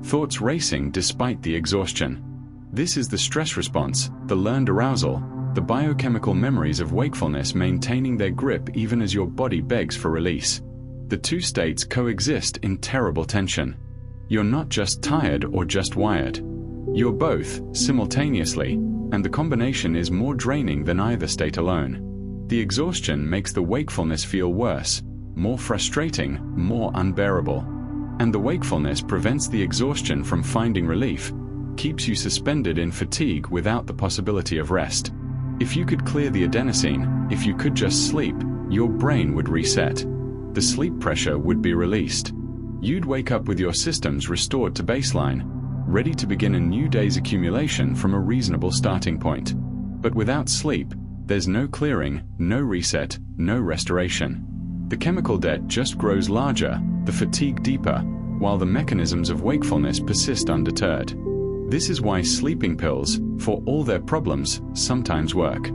thoughts racing despite the exhaustion. This is the stress response, the learned arousal, the biochemical memories of wakefulness maintaining their grip even as your body begs for release. The two states coexist in terrible tension. You're not just tired or just wired. You're both, simultaneously, and the combination is more draining than either state alone. The exhaustion makes the wakefulness feel worse, more frustrating, more unbearable. And the wakefulness prevents the exhaustion from finding relief, keeps you suspended in fatigue without the possibility of rest. If you could clear the adenosine, if you could just sleep, your brain would reset. The sleep pressure would be released. You'd wake up with your systems restored to baseline, ready to begin a new day's accumulation from a reasonable starting point. But without sleep, there's no clearing, no reset, no restoration. The chemical debt just grows larger, the fatigue deeper, while the mechanisms of wakefulness persist undeterred. This is why sleeping pills, for all their problems, sometimes work.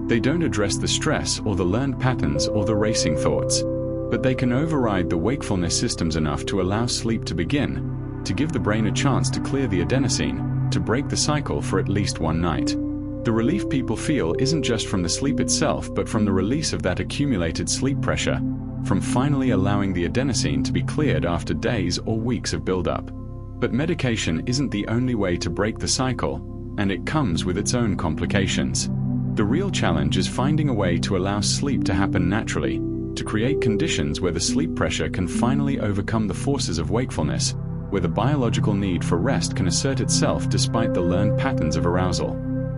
They don't address the stress or the learned patterns or the racing thoughts, but they can override the wakefulness systems enough to allow sleep to begin, to give the brain a chance to clear the adenosine, to break the cycle for at least one night. The relief people feel isn't just from the sleep itself, but from the release of that accumulated sleep pressure, from finally allowing the adenosine to be cleared after days or weeks of buildup. But medication isn't the only way to break the cycle, and it comes with its own complications. The real challenge is finding a way to allow sleep to happen naturally, to create conditions where the sleep pressure can finally overcome the forces of wakefulness, where the biological need for rest can assert itself despite the learned patterns of arousal.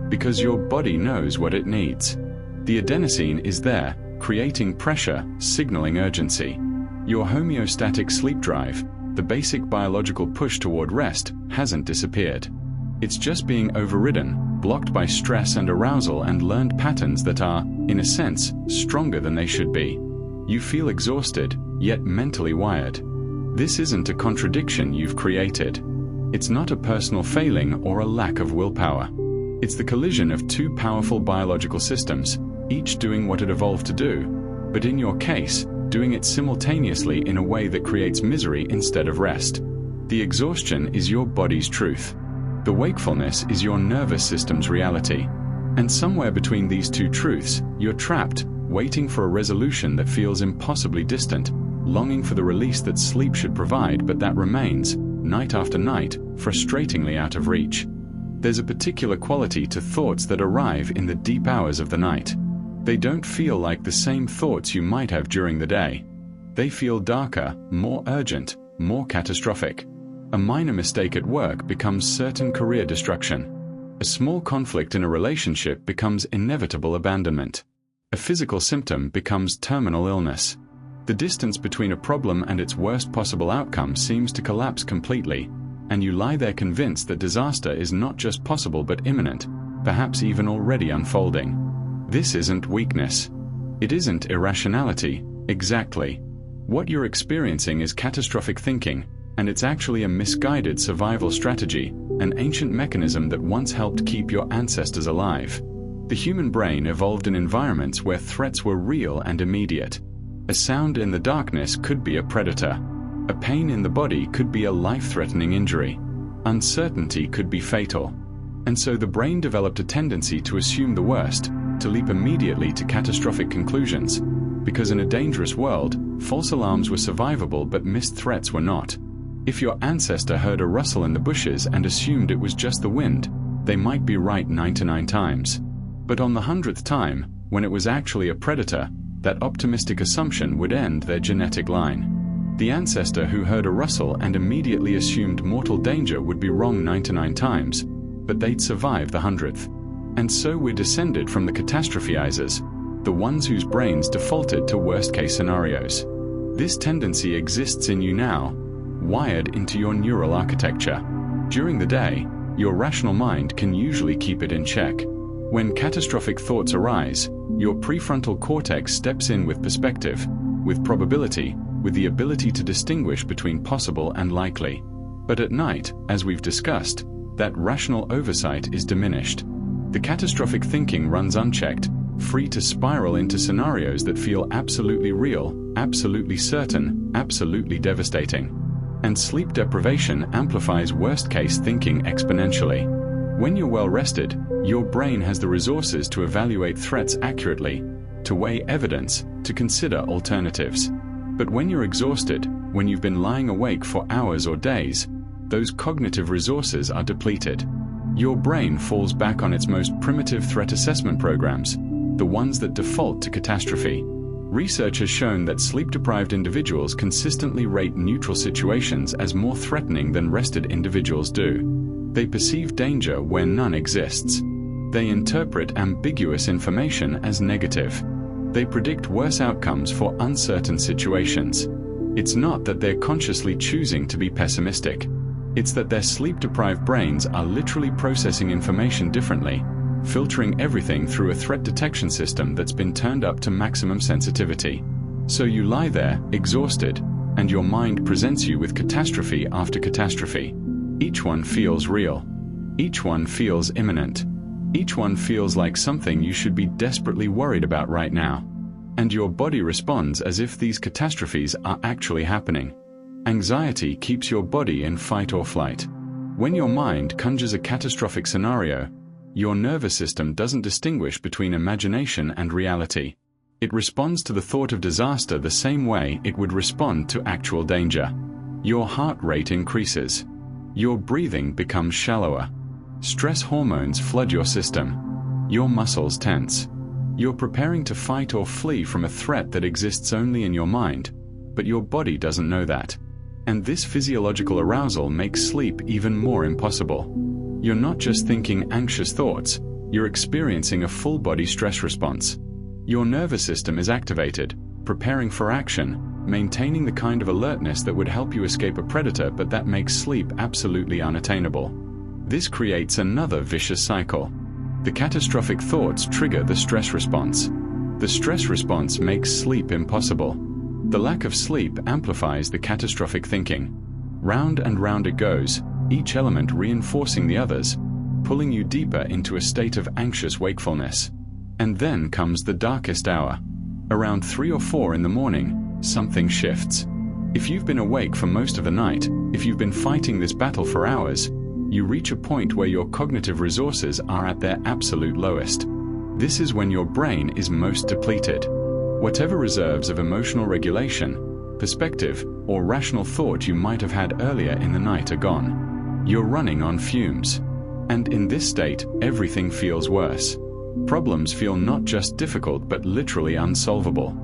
Because your body knows what it needs. The adenosine is there, creating pressure, signaling urgency. Your homeostatic sleep drive, the basic biological push toward rest, hasn't disappeared. It's just being overridden, blocked by stress and arousal and learned patterns that are, in a sense, stronger than they should be. You feel exhausted, yet mentally wired. This isn't a contradiction you've created. It's not a personal failing or a lack of willpower. It's the collision of two powerful biological systems, each doing what it evolved to do, but in your case, doing it simultaneously in a way that creates misery instead of rest. The exhaustion is your body's truth. The wakefulness is your nervous system's reality. And somewhere between these two truths, you're trapped, waiting for a resolution that feels impossibly distant, longing for the release that sleep should provide but that remains, night after night, frustratingly out of reach. There's a particular quality to thoughts that arrive in the deep hours of the night. They don't feel like the same thoughts you might have during the day. They feel darker, more urgent, more catastrophic. A minor mistake at work becomes certain career destruction. A small conflict in a relationship becomes inevitable abandonment. A physical symptom becomes terminal illness. The distance between a problem and its worst possible outcome seems to collapse completely, and you lie there convinced that disaster is not just possible but imminent, perhaps even already unfolding. This isn't weakness. It isn't irrationality, exactly. What you're experiencing is catastrophic thinking, and it's actually a misguided survival strategy, an ancient mechanism that once helped keep your ancestors alive. The human brain evolved in environments where threats were real and immediate. A sound in the darkness could be a predator. A pain in the body could be a life-threatening injury. Uncertainty could be fatal. And so the brain developed a tendency to assume the worst, to leap immediately to catastrophic conclusions, because in a dangerous world, false alarms were survivable but missed threats were not. If your ancestor heard a rustle in the bushes and assumed it was just the wind, they might be right 99 times. But on the 100th time, when it was actually a predator, that optimistic assumption would end their genetic line. The ancestor who heard a rustle and immediately assumed mortal danger would be wrong 99 times, but they'd survive the 100th. And so we're descended from the catastrophizers, the ones whose brains defaulted to worst-case scenarios. This tendency exists in you now, wired into your neural architecture. During the day, your rational mind can usually keep it in check. When catastrophic thoughts arise, your prefrontal cortex steps in with perspective, with probability, with the ability to distinguish between possible and likely. But at night, as we've discussed, that rational oversight is diminished. The catastrophic thinking runs unchecked, free to spiral into scenarios that feel absolutely real, absolutely certain, absolutely devastating. And sleep deprivation amplifies worst-case thinking exponentially. When you're well rested, your brain has the resources to evaluate threats accurately, to weigh evidence, to consider alternatives. But when you're exhausted, when you've been lying awake for hours or days, those cognitive resources are depleted. Your brain falls back on its most primitive threat assessment programs, the ones that default to catastrophe. Research has shown that sleep-deprived individuals consistently rate neutral situations as more threatening than rested individuals do. They perceive danger where none exists. They interpret ambiguous information as negative. They predict worse outcomes for uncertain situations. It's not that they're consciously choosing to be pessimistic. It's that their sleep-deprived brains are literally processing information differently, filtering everything through a threat detection system that's been turned up to maximum sensitivity. So you lie there, exhausted, and your mind presents you with catastrophe after catastrophe. Each one feels real. Each one feels imminent. Each one feels like something you should be desperately worried about right now. And your body responds as if these catastrophes are actually happening. Anxiety keeps your body in fight or flight. When your mind conjures a catastrophic scenario, your nervous system doesn't distinguish between imagination and reality. It responds to the thought of disaster the same way it would respond to actual danger. Your heart rate increases. Your breathing becomes shallower. Stress hormones flood your system. Your muscles tense. You're preparing to fight or flee from a threat that exists only in your mind, but your body doesn't know that. And this physiological arousal makes sleep even more impossible. You're not just thinking anxious thoughts, you're experiencing a full-body stress response. Your nervous system is activated, preparing for action, maintaining the kind of alertness that would help you escape a predator but that makes sleep absolutely unattainable. This creates another vicious cycle. The catastrophic thoughts trigger the stress response. The stress response makes sleep impossible. The lack of sleep amplifies the catastrophic thinking. Round and round it goes, each element reinforcing the others, pulling you deeper into a state of anxious wakefulness. And then comes the darkest hour. Around 3 or 4 in the morning, something shifts. If you've been awake for most of the night, if you've been fighting this battle for hours, you reach a point where your cognitive resources are at their absolute lowest. This is when your brain is most depleted. Whatever reserves of emotional regulation, perspective, or rational thought you might have had earlier in the night are gone. You're running on fumes. And in this state, everything feels worse. Problems feel not just difficult but literally unsolvable.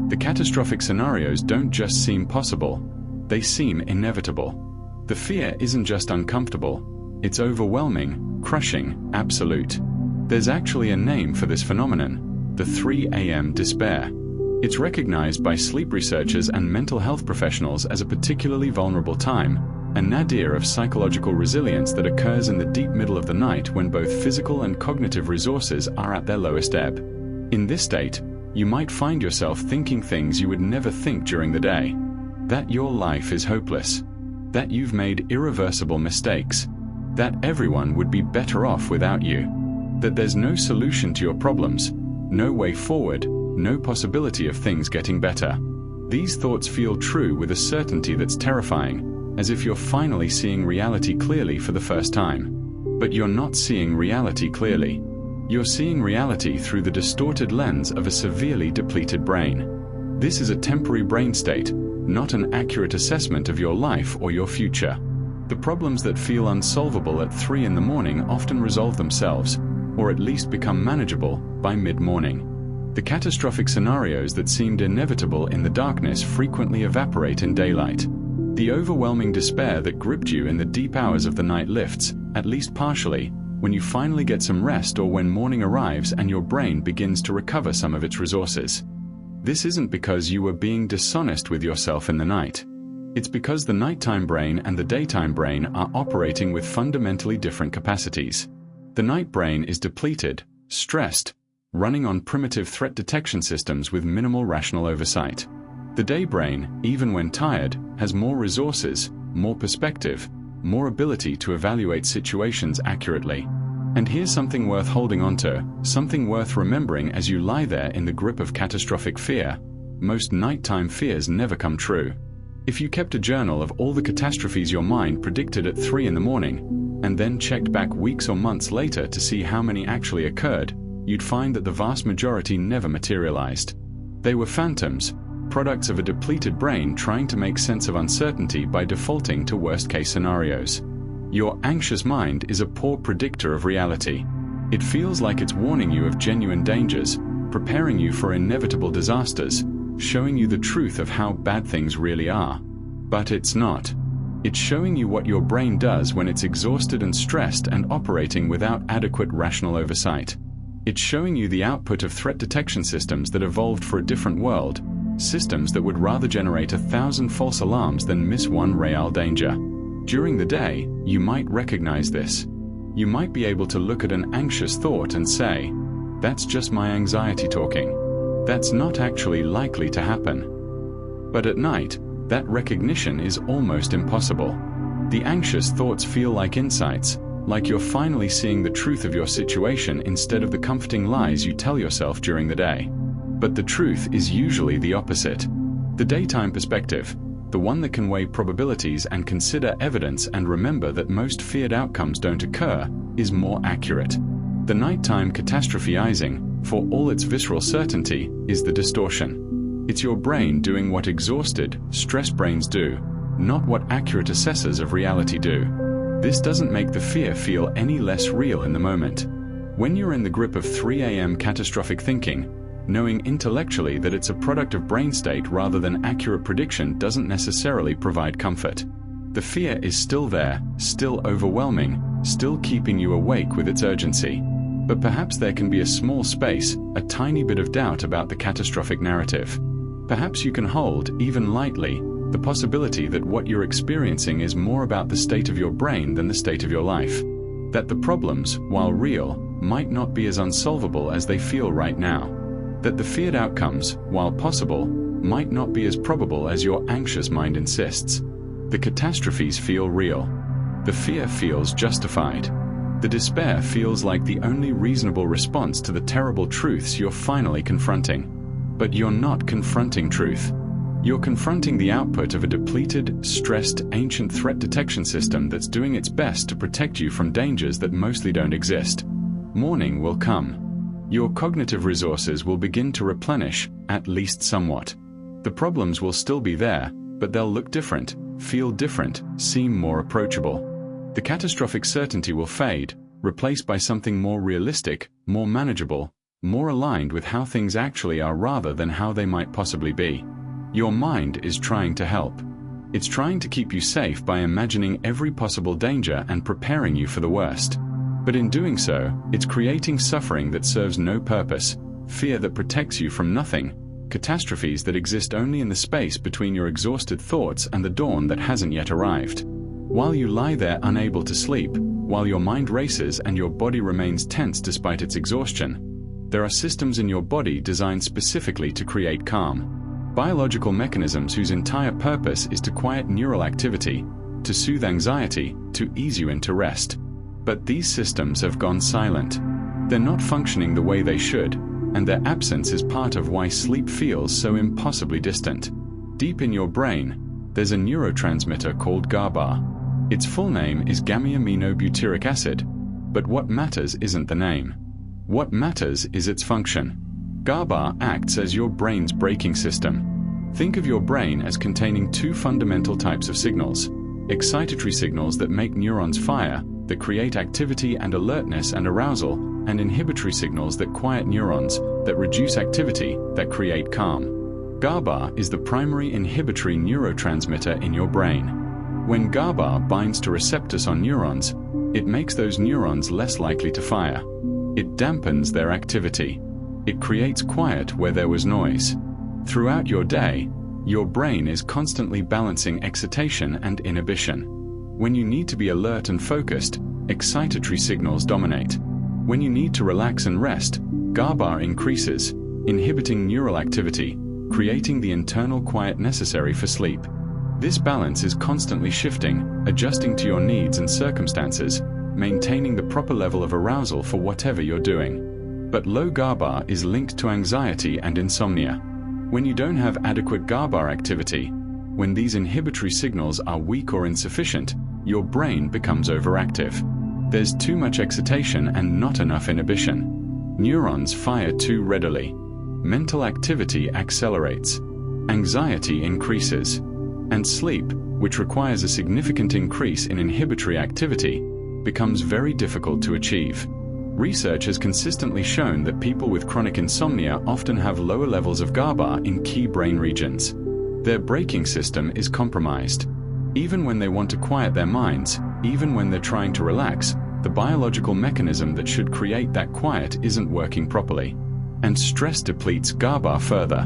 The catastrophic scenarios don't just seem possible, they seem inevitable. The fear isn't just uncomfortable, it's overwhelming, crushing, absolute. There's actually a name for this phenomenon: the 3 a.m. despair. It's recognized by sleep researchers and mental health professionals as a particularly vulnerable time, a nadir of psychological resilience that occurs in the deep middle of the night when both physical and cognitive resources are at their lowest ebb. In this state, you might find yourself thinking things you would never think during the day. That your life is hopeless. That you've made irreversible mistakes. That everyone would be better off without you. That there's no solution to your problems, no way forward, no possibility of things getting better. These thoughts feel true with a certainty that's terrifying, as if you're finally seeing reality clearly for the first time. But you're not seeing reality clearly. You're seeing reality through the distorted lens of a severely depleted brain. This is a temporary brain state, not an accurate assessment of your life or your future. The problems that feel unsolvable at 3 in the morning often resolve themselves, or at least become manageable, by mid-morning. The catastrophic scenarios that seemed inevitable in the darkness frequently evaporate in daylight. The overwhelming despair that gripped you in the deep hours of the night lifts, at least partially, when you finally get some rest or when morning arrives and your brain begins to recover some of its resources. This isn't because you were being dishonest with yourself in the night. It's because the nighttime brain and the daytime brain are operating with fundamentally different capacities. The night brain is depleted, stressed, running on primitive threat detection systems with minimal rational oversight. The day brain, even when tired, has more resources, more perspective, more ability to evaluate situations accurately. And here's something worth holding onto, something worth remembering as you lie there in the grip of catastrophic fear. Most nighttime fears never come true. If you kept a journal of all the catastrophes your mind predicted at 3 in the morning, and then checked back weeks or months later to see how many actually occurred, you'd find that the vast majority never materialized. They were phantoms, products of a depleted brain trying to make sense of uncertainty by defaulting to worst-case scenarios. Your anxious mind is a poor predictor of reality. It feels like it's warning you of genuine dangers, preparing you for inevitable disasters, showing you the truth of how bad things really are. But it's not. It's showing you what your brain does when it's exhausted and stressed and operating without adequate rational oversight. It's showing you the output of threat detection systems that evolved for a different world, systems that would rather generate 1,000 false alarms than miss one real danger. During the day, you might recognize this. You might be able to look at an anxious thought and say, "That's just my anxiety talking. That's not actually likely to happen." But at night, that recognition is almost impossible. The anxious thoughts feel like insights, like you're finally seeing the truth of your situation instead of the comforting lies you tell yourself during the day. But the truth is usually the opposite. The daytime perspective, the one that can weigh probabilities and consider evidence and remember that most feared outcomes don't occur, is more accurate. The nighttime catastrophizing, for all its visceral certainty, is the distortion. It's your brain doing what exhausted, stressed brains do, not what accurate assessors of reality do. This doesn't make the fear feel any less real in the moment. When you're in the grip of 3 a.m. catastrophic thinking, knowing intellectually that it's a product of brain state rather than accurate prediction doesn't necessarily provide comfort. The fear is still there, still overwhelming, still keeping you awake with its urgency. But perhaps there can be a small space, a tiny bit of doubt about the catastrophic narrative. Perhaps you can hold, even lightly, the possibility that what you're experiencing is more about the state of your brain than the state of your life. That the problems, while real, might not be as unsolvable as they feel right now. That the feared outcomes, while possible, might not be as probable as your anxious mind insists. The catastrophes feel real. The fear feels justified. The despair feels like the only reasonable response to the terrible truths you're finally confronting. But you're not confronting truth. You're confronting the output of a depleted, stressed, ancient threat detection system that's doing its best to protect you from dangers that mostly don't exist. Morning will come. Your cognitive resources will begin to replenish, at least somewhat. The problems will still be there, but they'll look different, feel different, seem more approachable. The catastrophic certainty will fade, replaced by something more realistic, more manageable, more aligned with how things actually are rather than how they might possibly be. Your mind is trying to help. It's trying to keep you safe by imagining every possible danger and preparing you for the worst. But in doing so, it's creating suffering that serves no purpose, fear that protects you from nothing, catastrophes that exist only in the space between your exhausted thoughts and the dawn that hasn't yet arrived. While you lie there unable to sleep, while your mind races and your body remains tense despite its exhaustion, there are systems in your body designed specifically to create calm. Biological mechanisms whose entire purpose is to quiet neural activity, to soothe anxiety, to ease you into rest. But these systems have gone silent. They're not functioning the way they should, and their absence is part of why sleep feels so impossibly distant. Deep in your brain, there's a neurotransmitter called GABA. Its full name is gamma-aminobutyric acid, but what matters isn't the name. What matters is its function. GABA acts as your brain's braking system. Think of your brain as containing two fundamental types of signals: excitatory signals that make neurons fire, that create activity and alertness and arousal, and inhibitory signals that quiet neurons, that reduce activity, that create calm. GABA is the primary inhibitory neurotransmitter in your brain. When GABA binds to receptors on neurons, it makes those neurons less likely to fire. It dampens their activity. It creates quiet where there was noise. Throughout your day, your brain is constantly balancing excitation and inhibition. When you need to be alert and focused, excitatory signals dominate. When you need to relax and rest, GABA increases, inhibiting neural activity, creating the internal quiet necessary for sleep. This balance is constantly shifting, adjusting to your needs and circumstances, maintaining the proper level of arousal for whatever you're doing. But low GABA is linked to anxiety and insomnia. When you don't have adequate GABA activity, When these inhibitory signals are weak or insufficient, your brain becomes overactive. There's too much excitation and not enough inhibition. Neurons fire too readily. Mental activity accelerates. Anxiety increases. And sleep, which requires a significant increase in inhibitory activity, becomes very difficult to achieve. Research has consistently shown that people with chronic insomnia often have lower levels of GABA in key brain regions. Their braking system is compromised. Even when they want to quiet their minds, even when they're trying to relax, the biological mechanism that should create that quiet isn't working properly. And stress depletes GABA further.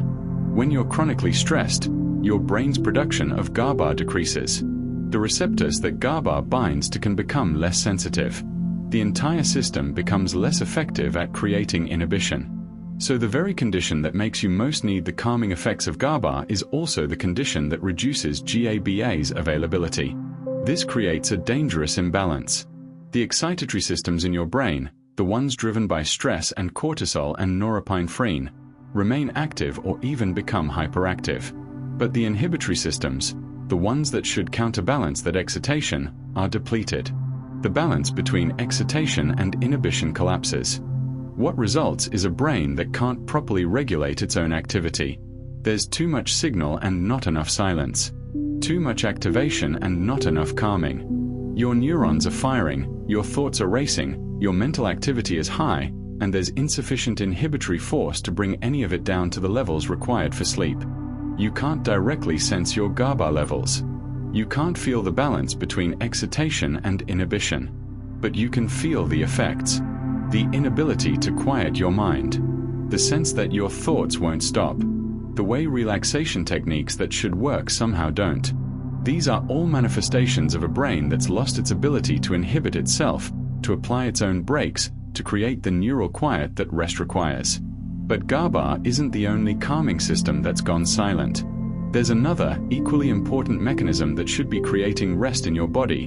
When you're chronically stressed, your brain's production of GABA decreases. The receptors that GABA binds to can become less sensitive. The entire system becomes less effective at creating inhibition. So the very condition that makes you most need the calming effects of GABA is also the condition that reduces GABA's availability. This creates a dangerous imbalance. The excitatory systems in your brain, the ones driven by stress and cortisol and norepinephrine, remain active or even become hyperactive. But the inhibitory systems, the ones that should counterbalance that excitation, are depleted. The balance between excitation and inhibition collapses. What results is a brain that can't properly regulate its own activity. There's too much signal and not enough silence. Too much activation and not enough calming. Your neurons are firing, your thoughts are racing, your mental activity is high, and there's insufficient inhibitory force to bring any of it down to the levels required for sleep. You can't directly sense your GABA levels. You can't feel the balance between excitation and inhibition. But you can feel the effects. The inability to quiet your mind. The sense that your thoughts won't stop. The way relaxation techniques that should work somehow don't. These are all manifestations of a brain that's lost its ability to inhibit itself, to apply its own brakes, to create the neural quiet that rest requires. But GABA isn't the only calming system that's gone silent. There's another, equally important mechanism that should be creating rest in your body,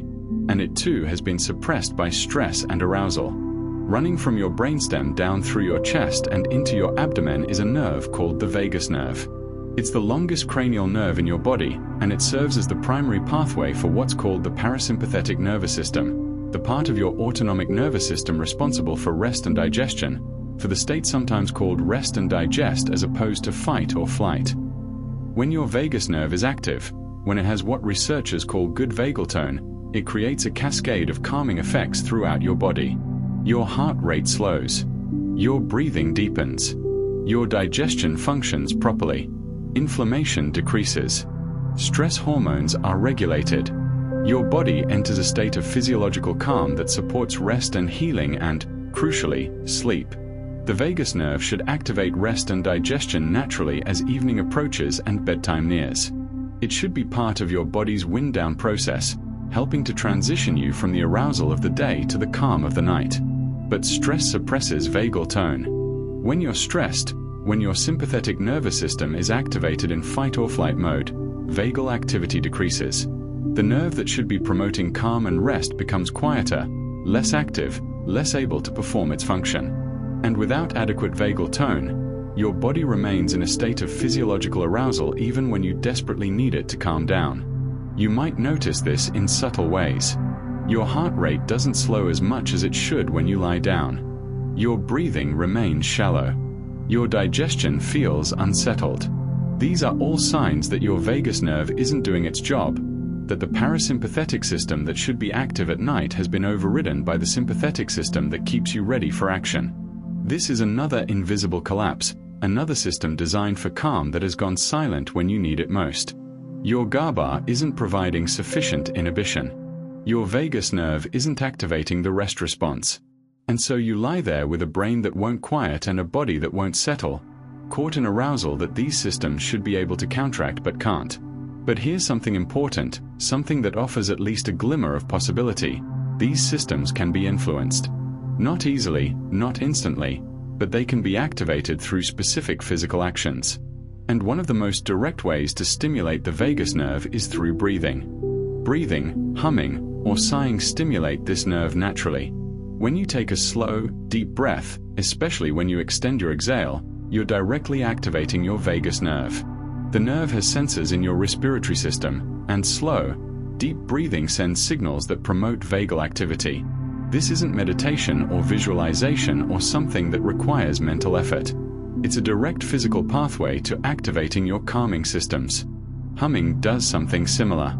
and it too has been suppressed by stress and arousal. Running from your brainstem down through your chest and into your abdomen is a nerve called the vagus nerve. It's the longest cranial nerve in your body, and it serves as the primary pathway for what's called the parasympathetic nervous system, the part of your autonomic nervous system responsible for rest and digestion, for the state sometimes called rest and digest as opposed to fight or flight. When your vagus nerve is active, when it has what researchers call good vagal tone, it creates a cascade of calming effects throughout your body. Your heart rate slows. Your breathing deepens. Your digestion functions properly. Inflammation decreases. Stress hormones are regulated. Your body enters a state of physiological calm that supports rest and healing and, crucially, sleep. The vagus nerve should activate rest and digestion naturally as evening approaches and bedtime nears. It should be part of your body's wind-down process, helping to transition you from the arousal of the day to the calm of the night. But stress suppresses vagal tone. When you're stressed, when your sympathetic nervous system is activated in fight or flight mode, vagal activity decreases. The nerve that should be promoting calm and rest becomes quieter, less active, less able to perform its function. And without adequate vagal tone, your body remains in a state of physiological arousal even when you desperately need it to calm down. You might notice this in subtle ways. Your heart rate doesn't slow as much as it should when you lie down. Your breathing remains shallow. Your digestion feels unsettled. These are all signs that your vagus nerve isn't doing its job, that the parasympathetic system that should be active at night has been overridden by the sympathetic system that keeps you ready for action. This is another invisible collapse, another system designed for calm that has gone silent when you need it most. Your GABA isn't providing sufficient inhibition. Your vagus nerve isn't activating the rest response. And so you lie there with a brain that won't quiet and a body that won't settle, caught in arousal that these systems should be able to counteract but can't. But here's something important, something that offers at least a glimmer of possibility. These systems can be influenced. Not easily, not instantly, but they can be activated through specific physical actions. And one of the most direct ways to stimulate the vagus nerve is through breathing. Breathing, humming, or sighing stimulate this nerve naturally. When you take a slow, deep breath, especially when you extend your exhale, you're directly activating your vagus nerve. The nerve has sensors in your respiratory system, and slow, deep breathing sends signals that promote vagal activity. This isn't meditation or visualization or something that requires mental effort. It's a direct physical pathway to activating your calming systems. Humming does something similar.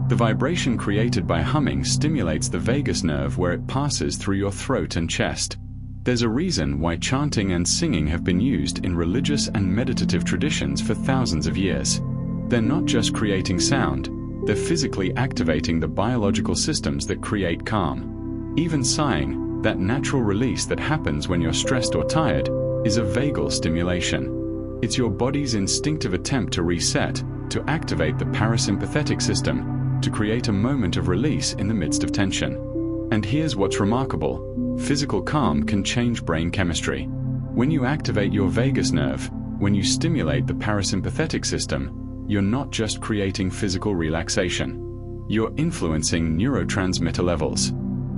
The vibration created by humming stimulates the vagus nerve where it passes through your throat and chest. There's a reason why chanting and singing have been used in religious and meditative traditions for thousands of years. They're not just creating sound, they're physically activating the biological systems that create calm. Even sighing, that natural release that happens when you're stressed or tired, is a vagal stimulation. It's your body's instinctive attempt to reset, to activate the parasympathetic system, to create a moment of release in the midst of tension. And here's what's remarkable. Physical calm can change brain chemistry. When you activate your vagus nerve, when you stimulate the parasympathetic system, you're not just creating physical relaxation. You're influencing neurotransmitter levels.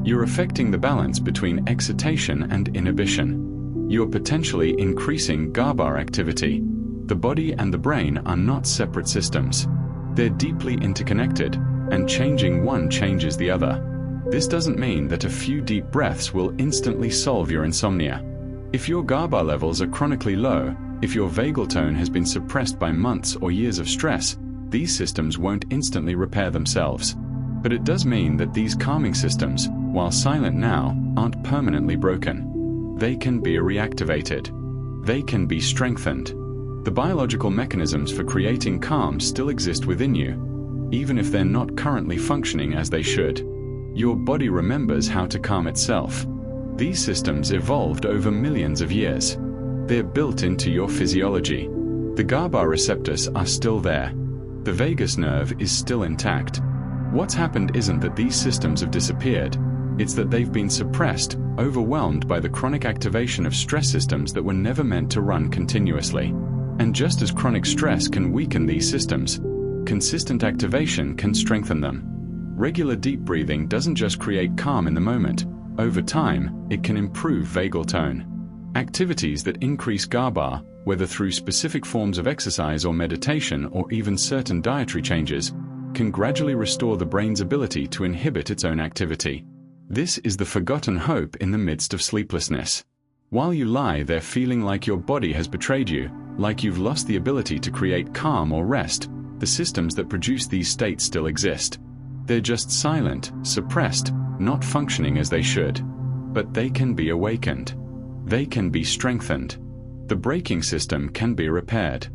You're affecting the balance between excitation and inhibition. You're potentially increasing GABA activity. The body and the brain are not separate systems. They're deeply interconnected, and changing one changes the other. This doesn't mean that a few deep breaths will instantly solve your insomnia. If your GABA levels are chronically low, if your vagal tone has been suppressed by months or years of stress, these systems won't instantly repair themselves. But it does mean that these calming systems, while silent now, aren't permanently broken. They can be reactivated. They can be strengthened. The biological mechanisms for creating calm still exist within you, even if they're not currently functioning as they should. Your body remembers how to calm itself. These systems evolved over millions of years. They're built into your physiology. The GABA receptors are still there. The vagus nerve is still intact. What's happened isn't that these systems have disappeared. It's that they've been suppressed, overwhelmed by the chronic activation of stress systems that were never meant to run continuously. And just as chronic stress can weaken these systems, consistent activation can strengthen them. Regular deep breathing doesn't just create calm in the moment. Over time, it can improve vagal tone. Activities that increase GABA, whether through specific forms of exercise or meditation or even certain dietary changes, can gradually restore the brain's ability to inhibit its own activity. This is the forgotten hope in the midst of sleeplessness. While you lie there feeling like your body has betrayed you, like you've lost the ability to create calm or rest, the systems that produce these states still exist. They're just silent, suppressed, not functioning as they should. But they can be awakened. They can be strengthened. The braking system can be repaired.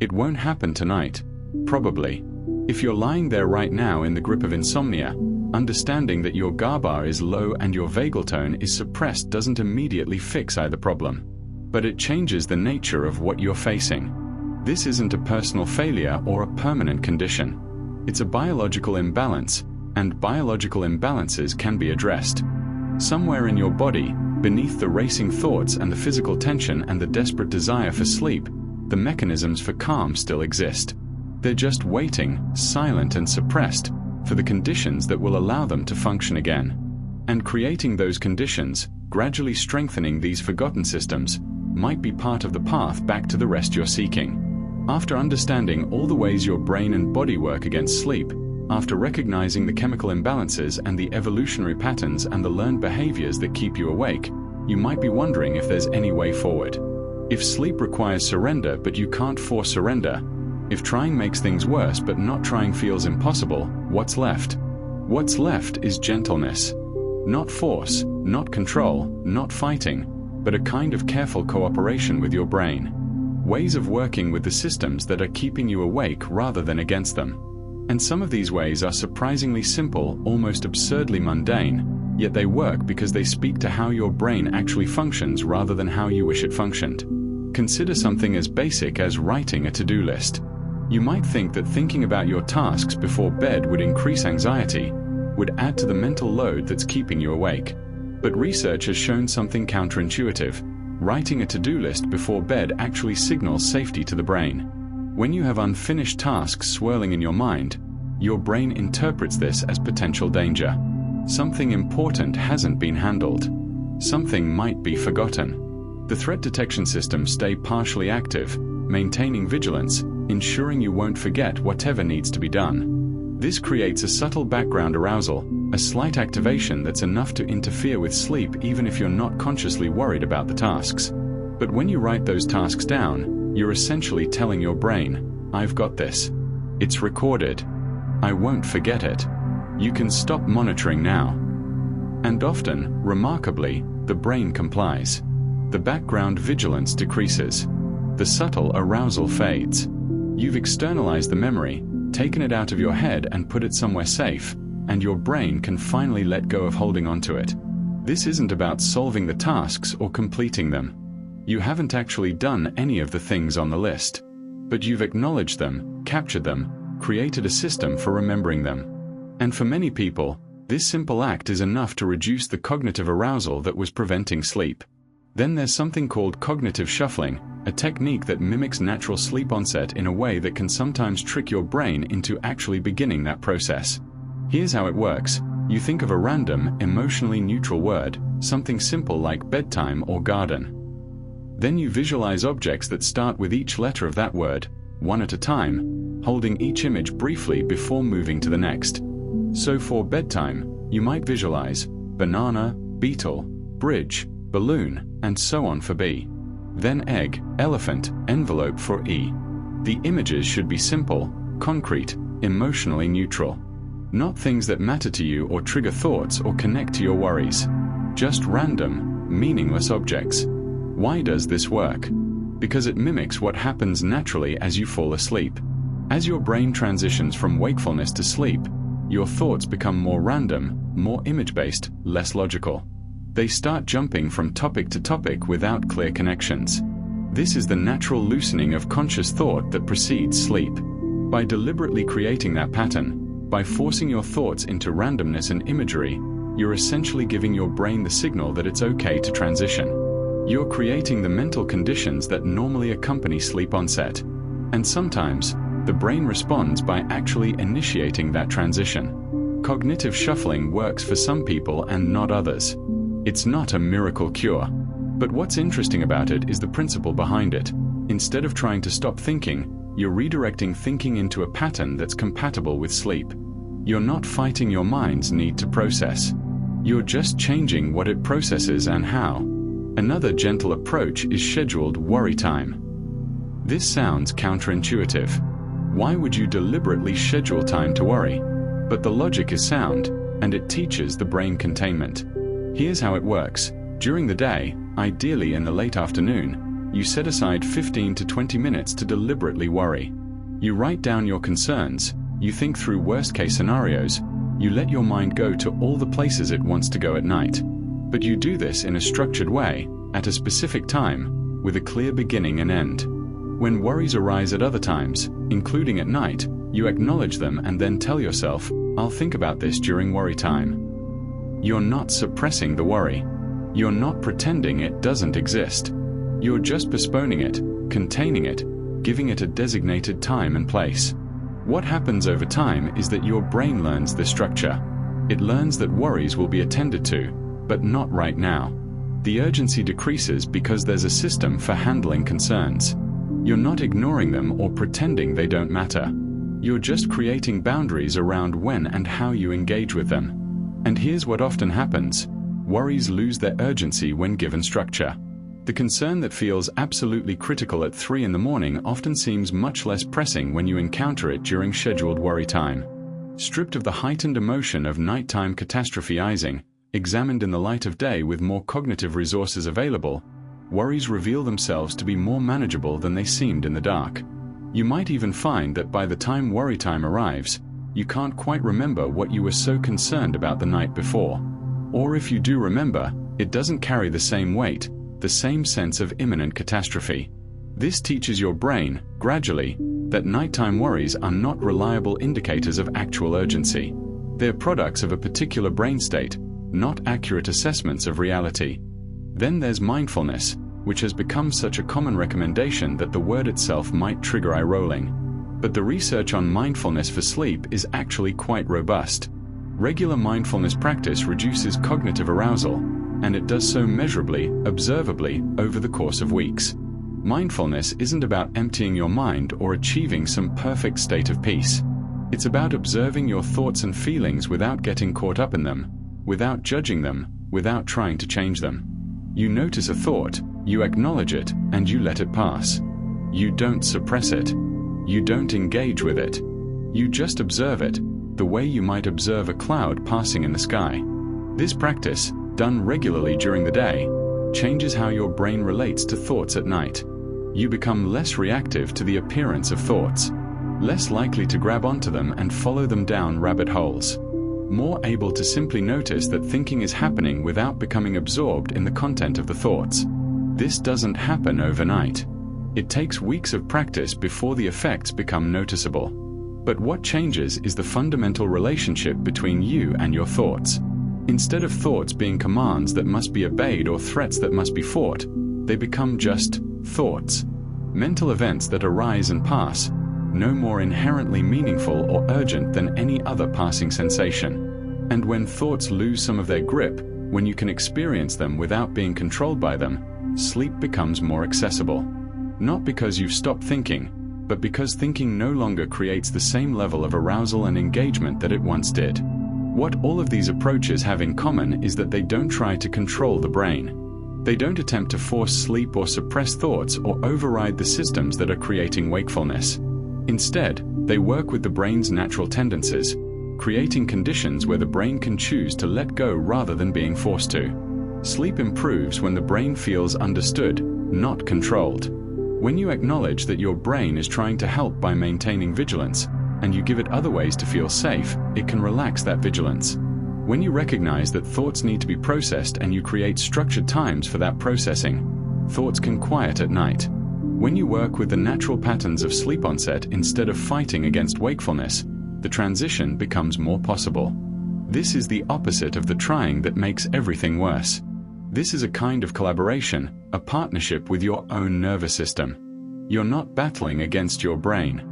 It won't happen tonight, probably. If you're lying there right now in the grip of insomnia, understanding that your GABA is low and your vagal tone is suppressed doesn't immediately fix either problem. But it changes the nature of what you're facing. This isn't a personal failure or a permanent condition. It's a biological imbalance, and biological imbalances can be addressed. Somewhere in your body, beneath the racing thoughts and the physical tension and the desperate desire for sleep, the mechanisms for calm still exist. They're just waiting, silent and suppressed, for the conditions that will allow them to function again. And creating those conditions, gradually strengthening these forgotten systems, might be part of the path back to the rest you're seeking. After understanding all the ways your brain and body work against sleep, after recognizing the chemical imbalances and the evolutionary patterns and the learned behaviors that keep you awake, you might be wondering if there's any way forward. If sleep requires surrender but you can't force surrender, if trying makes things worse but not trying feels impossible, what's left? What's left is gentleness. Not force, not control, not fighting, but a kind of careful cooperation with your brain. Ways of working with the systems that are keeping you awake rather than against them. And some of these ways are surprisingly simple, almost absurdly mundane, yet they work because they speak to how your brain actually functions rather than how you wish it functioned. Consider something as basic as writing a to-do list. You might think that thinking about your tasks before bed would increase anxiety, would add to the mental load that's keeping you awake. But research has shown something counterintuitive. Writing a to-do list before bed actually signals safety to the brain. When you have unfinished tasks swirling in your mind, your brain interprets this as potential danger. Something important hasn't been handled. Something might be forgotten. The threat detection systems stay partially active, maintaining vigilance, ensuring you won't forget whatever needs to be done. This creates a subtle background arousal, a slight activation that's enough to interfere with sleep even if you're not consciously worried about the tasks. But when you write those tasks down, you're essentially telling your brain, "I've got this. It's recorded. I won't forget it. You can stop monitoring now." And often, remarkably, the brain complies. The background vigilance decreases. The subtle arousal fades. You've externalized the memory, taken it out of your head and put it somewhere safe, and your brain can finally let go of holding onto it. This isn't about solving the tasks or completing them. You haven't actually done any of the things on the list. But you've acknowledged them, captured them, created a system for remembering them. And for many people, this simple act is enough to reduce the cognitive arousal that was preventing sleep. Then there's something called cognitive shuffling, a technique that mimics natural sleep onset in a way that can sometimes trick your brain into actually beginning that process. Here's how it works. You think of a random, emotionally neutral word, something simple like bedtime or garden. Then you visualize objects that start with each letter of that word, one at a time, holding each image briefly before moving to the next. So for bedtime, you might visualize banana, beetle, bridge, balloon, and so on for B. Then egg, elephant, envelope for E. The images should be simple, concrete, emotionally neutral. Not things that matter to you or trigger thoughts or connect to your worries. Just random, meaningless objects. Why does this work? Because it mimics what happens naturally as you fall asleep. As your brain transitions from wakefulness to sleep, your thoughts become more random, more image-based, less logical. They start jumping from topic to topic without clear connections. This is the natural loosening of conscious thought that precedes sleep. By deliberately creating that pattern, by forcing your thoughts into randomness and imagery, you're essentially giving your brain the signal that it's okay to transition. You're creating the mental conditions that normally accompany sleep onset. And sometimes, the brain responds by actually initiating that transition. Cognitive shuffling works for some people and not others. It's not a miracle cure. But what's interesting about it is the principle behind it. Instead of trying to stop thinking, you're redirecting thinking into a pattern that's compatible with sleep. You're not fighting your mind's need to process. You're just changing what it processes and how. Another gentle approach is scheduled worry time. This sounds counterintuitive. Why would you deliberately schedule time to worry? But the logic is sound, and it teaches the brain containment. Here's how it works. During the day, ideally in the late afternoon, you set aside 15 to 20 minutes to deliberately worry. You write down your concerns, you think through worst-case scenarios, you let your mind go to all the places it wants to go at night. But you do this in a structured way, at a specific time, with a clear beginning and end. When worries arise at other times, including at night, you acknowledge them and then tell yourself, "I'll think about this during worry time." You're not suppressing the worry. You're not pretending it doesn't exist. You're just postponing it, containing it, giving it a designated time and place. What happens over time is that your brain learns this structure. It learns that worries will be attended to, but not right now. The urgency decreases because there's a system for handling concerns. You're not ignoring them or pretending they don't matter. You're just creating boundaries around when and how you engage with them. And here's what often happens. Worries lose their urgency when given structure. The concern that feels absolutely critical at 3 in the morning often seems much less pressing when you encounter it during scheduled worry time. Stripped of the heightened emotion of nighttime catastrophizing, examined in the light of day with more cognitive resources available, worries reveal themselves to be more manageable than they seemed in the dark. You might even find that by the time worry time arrives, you can't quite remember what you were so concerned about the night before. Or if you do remember, it doesn't carry the same weight, the same sense of imminent catastrophe. This teaches your brain, gradually, that nighttime worries are not reliable indicators of actual urgency. They're products of a particular brain state, not accurate assessments of reality. Then there's mindfulness, which has become such a common recommendation that the word itself might trigger eye rolling. But the research on mindfulness for sleep is actually quite robust. Regular mindfulness practice reduces cognitive arousal, and it does so measurably, observably, over the course of weeks. Mindfulness isn't about emptying your mind or achieving some perfect state of peace. It's about observing your thoughts and feelings without getting caught up in them, without judging them, without trying to change them. You notice a thought, you acknowledge it, and you let it pass. You don't suppress it. You don't engage with it. You just observe it, the way you might observe a cloud passing in the sky. This practice, done regularly during the day, changes how your brain relates to thoughts at night. You become less reactive to the appearance of thoughts, less likely to grab onto them and follow them down rabbit holes, more able to simply notice that thinking is happening without becoming absorbed in the content of the thoughts. This doesn't happen overnight. It takes weeks of practice before the effects become noticeable. But what changes is the fundamental relationship between you and your thoughts. Instead of thoughts being commands that must be obeyed or threats that must be fought, they become just thoughts. Mental events that arise and pass, no more inherently meaningful or urgent than any other passing sensation. And when thoughts lose some of their grip, when you can experience them without being controlled by them, sleep becomes more accessible. Not because you've stopped thinking, but because thinking no longer creates the same level of arousal and engagement that it once did. What all of these approaches have in common is that they don't try to control the brain. They don't attempt to force sleep or suppress thoughts or override the systems that are creating wakefulness. Instead, they work with the brain's natural tendencies, creating conditions where the brain can choose to let go rather than being forced to. Sleep improves when the brain feels understood, not controlled. When you acknowledge that your brain is trying to help by maintaining vigilance, and you give it other ways to feel safe, it can relax that vigilance. When you recognize that thoughts need to be processed and you create structured times for that processing, thoughts can quiet at night. When you work with the natural patterns of sleep onset instead of fighting against wakefulness, the transition becomes more possible. This is the opposite of the trying that makes everything worse. This is a kind of collaboration, a partnership with your own nervous system. You're not battling against your brain.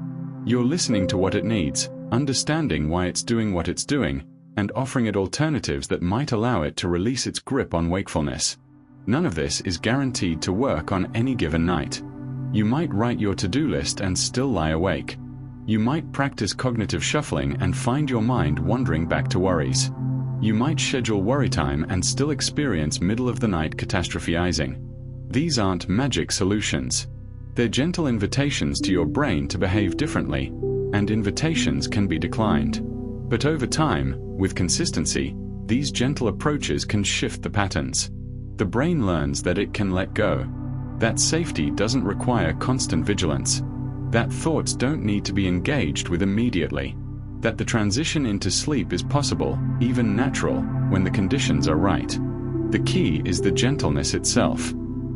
You're listening to what it needs, understanding why it's doing what it's doing, and offering it alternatives that might allow it to release its grip on wakefulness. None of this is guaranteed to work on any given night. You might write your to-do list and still lie awake. You might practice cognitive shuffling and find your mind wandering back to worries. You might schedule worry time and still experience middle-of-the-night catastrophizing. These aren't magic solutions. They're gentle invitations to your brain to behave differently, and invitations can be declined. But over time, with consistency, these gentle approaches can shift the patterns. The brain learns that it can let go, that safety doesn't require constant vigilance, that thoughts don't need to be engaged with immediately, that the transition into sleep is possible, even natural, when the conditions are right. The key is the gentleness itself,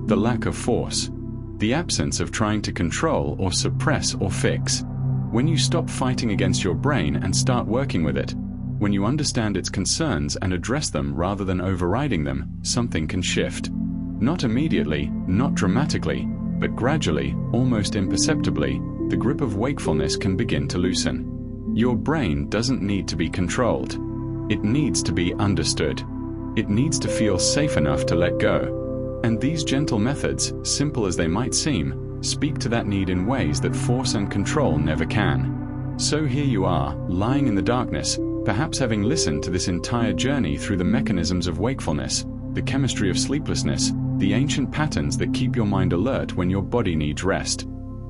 the lack of force, the absence of trying to control or suppress or fix. When you stop fighting against your brain and start working with it, when you understand its concerns and address them rather than overriding them, something can shift. Not immediately, not dramatically, but gradually, almost imperceptibly, the grip of wakefulness can begin to loosen. Your brain doesn't need to be controlled. It needs to be understood. It needs to feel safe enough to let go. And these gentle methods, simple as they might seem, speak to that need in ways that force and control never can. So here you are, lying in the darkness, perhaps having listened to this entire journey through the mechanisms of wakefulness, the chemistry of sleeplessness, the ancient patterns that keep your mind alert when your body needs rest.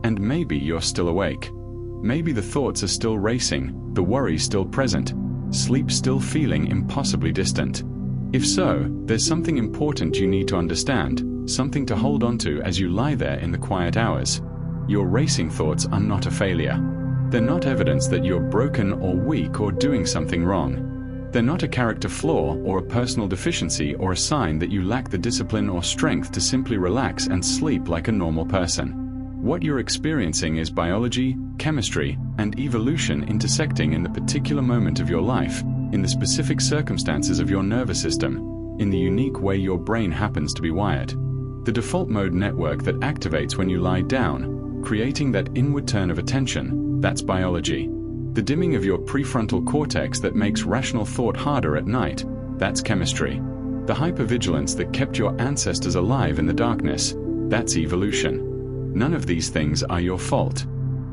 And maybe you're still awake. Maybe the thoughts are still racing, the worry still present, sleep still feeling impossibly distant. If so, there's something important you need to understand, something to hold on to as you lie there in the quiet hours. Your racing thoughts are not a failure. They're not evidence that you're broken or weak or doing something wrong. They're not a character flaw or a personal deficiency or a sign that you lack the discipline or strength to simply relax and sleep like a normal person. What you're experiencing is biology, chemistry, and evolution intersecting in the particular moment of your life, in the specific circumstances of your nervous system, in the unique way your brain happens to be wired. The default mode network that activates when you lie down, creating that inward turn of attention, that's biology. The dimming of your prefrontal cortex that makes rational thought harder at night, that's chemistry. The hypervigilance that kept your ancestors alive in the darkness, that's evolution. None of these things are your fault.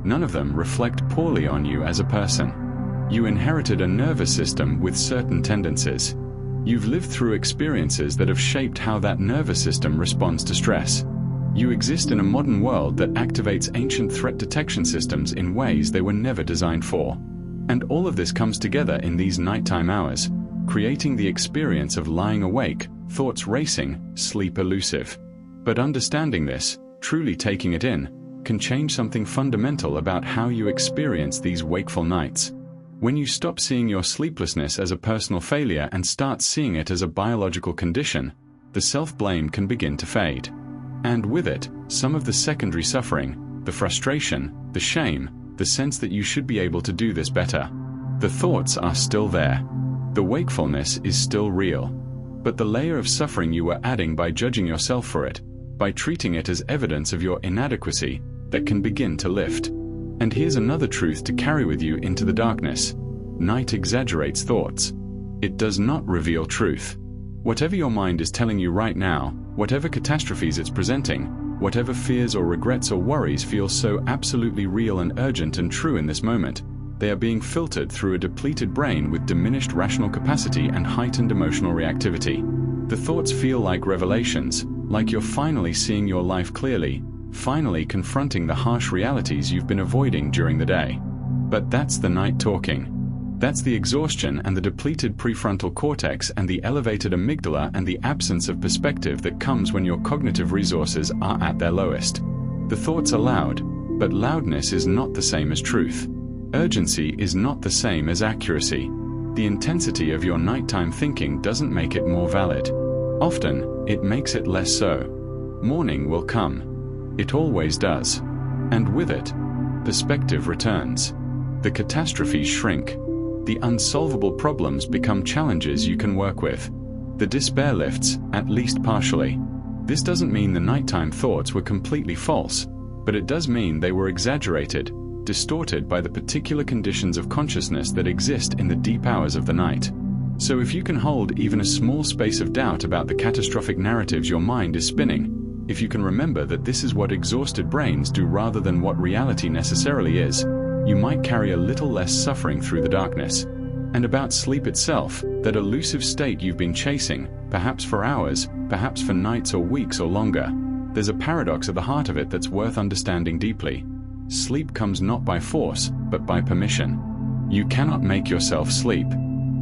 None of them reflect poorly on you as a person. You inherited a nervous system with certain tendencies. You've lived through experiences that have shaped how that nervous system responds to stress. You exist in a modern world that activates ancient threat detection systems in ways they were never designed for. And all of this comes together in these nighttime hours, creating the experience of lying awake, thoughts racing, sleep elusive. But understanding this, truly taking it in, can change something fundamental about how you experience these wakeful nights. When you stop seeing your sleeplessness as a personal failure and start seeing it as a biological condition, the self-blame can begin to fade. And with it, some of the secondary suffering, the frustration, the shame, the sense that you should be able to do this better. The thoughts are still there. The wakefulness is still real. But the layer of suffering you were adding by judging yourself for it, by treating it as evidence of your inadequacy, that can begin to lift. And here's another truth to carry with you into the darkness. Night exaggerates thoughts. It does not reveal truth. Whatever your mind is telling you right now, whatever catastrophes it's presenting, whatever fears or regrets or worries feel so absolutely real and urgent and true in this moment, they are being filtered through a depleted brain with diminished rational capacity and heightened emotional reactivity. The thoughts feel like revelations, like you're finally seeing your life clearly, finally confronting the harsh realities you've been avoiding during the day. But that's the night talking. That's the exhaustion and the depleted prefrontal cortex and the elevated amygdala and the absence of perspective that comes when your cognitive resources are at their lowest. The thoughts are loud, but loudness is not the same as truth. Urgency is not the same as accuracy. The intensity of your nighttime thinking doesn't make it more valid. Often, it makes it less so. Morning will come. It always does. And with it, perspective returns. The catastrophes shrink. The unsolvable problems become challenges you can work with. The despair lifts, at least partially. This doesn't mean the nighttime thoughts were completely false, but it does mean they were exaggerated, distorted by the particular conditions of consciousness that exist in the deep hours of the night. So if you can hold even a small space of doubt about the catastrophic narratives your mind is spinning, if you can remember that this is what exhausted brains do rather than what reality necessarily is, you might carry a little less suffering through the darkness. And about sleep itself, that elusive state you've been chasing, perhaps for hours, perhaps for nights or weeks or longer, there's a paradox at the heart of it that's worth understanding deeply. Sleep comes not by force, but by permission. You cannot make yourself sleep.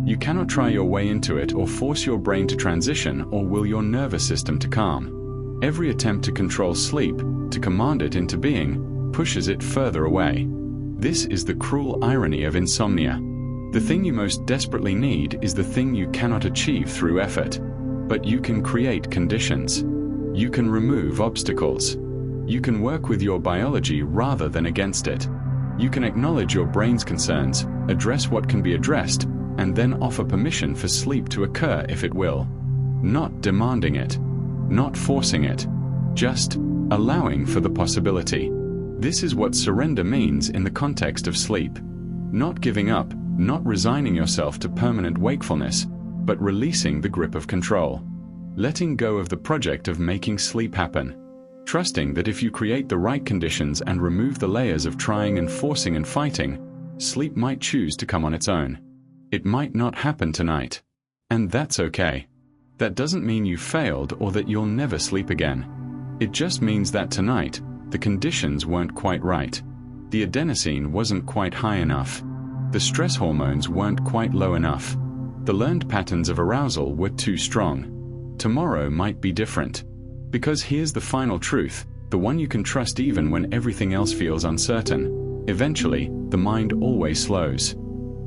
You cannot try your way into it or force your brain to transition or will your nervous system to calm. Every attempt to control sleep, to command it into being, pushes it further away. This is the cruel irony of insomnia. The thing you most desperately need is the thing you cannot achieve through effort. But you can create conditions. You can remove obstacles. You can work with your biology rather than against it. You can acknowledge your brain's concerns, address what can be addressed, and then offer permission for sleep to occur if it will. Not demanding it. Not forcing it. Just allowing for the possibility. This is what surrender means in the context of sleep. Not giving up, not resigning yourself to permanent wakefulness, but releasing the grip of control. Letting go of the project of making sleep happen. Trusting that if you create the right conditions and remove the layers of trying and forcing and fighting, sleep might choose to come on its own. It might not happen tonight. And that's okay. That doesn't mean you failed or that you'll never sleep again. It just means that tonight, the conditions weren't quite right. The adenosine wasn't quite high enough. The stress hormones weren't quite low enough. The learned patterns of arousal were too strong. Tomorrow might be different. Because here's the final truth, the one you can trust even when everything else feels uncertain. Eventually, the mind always slows.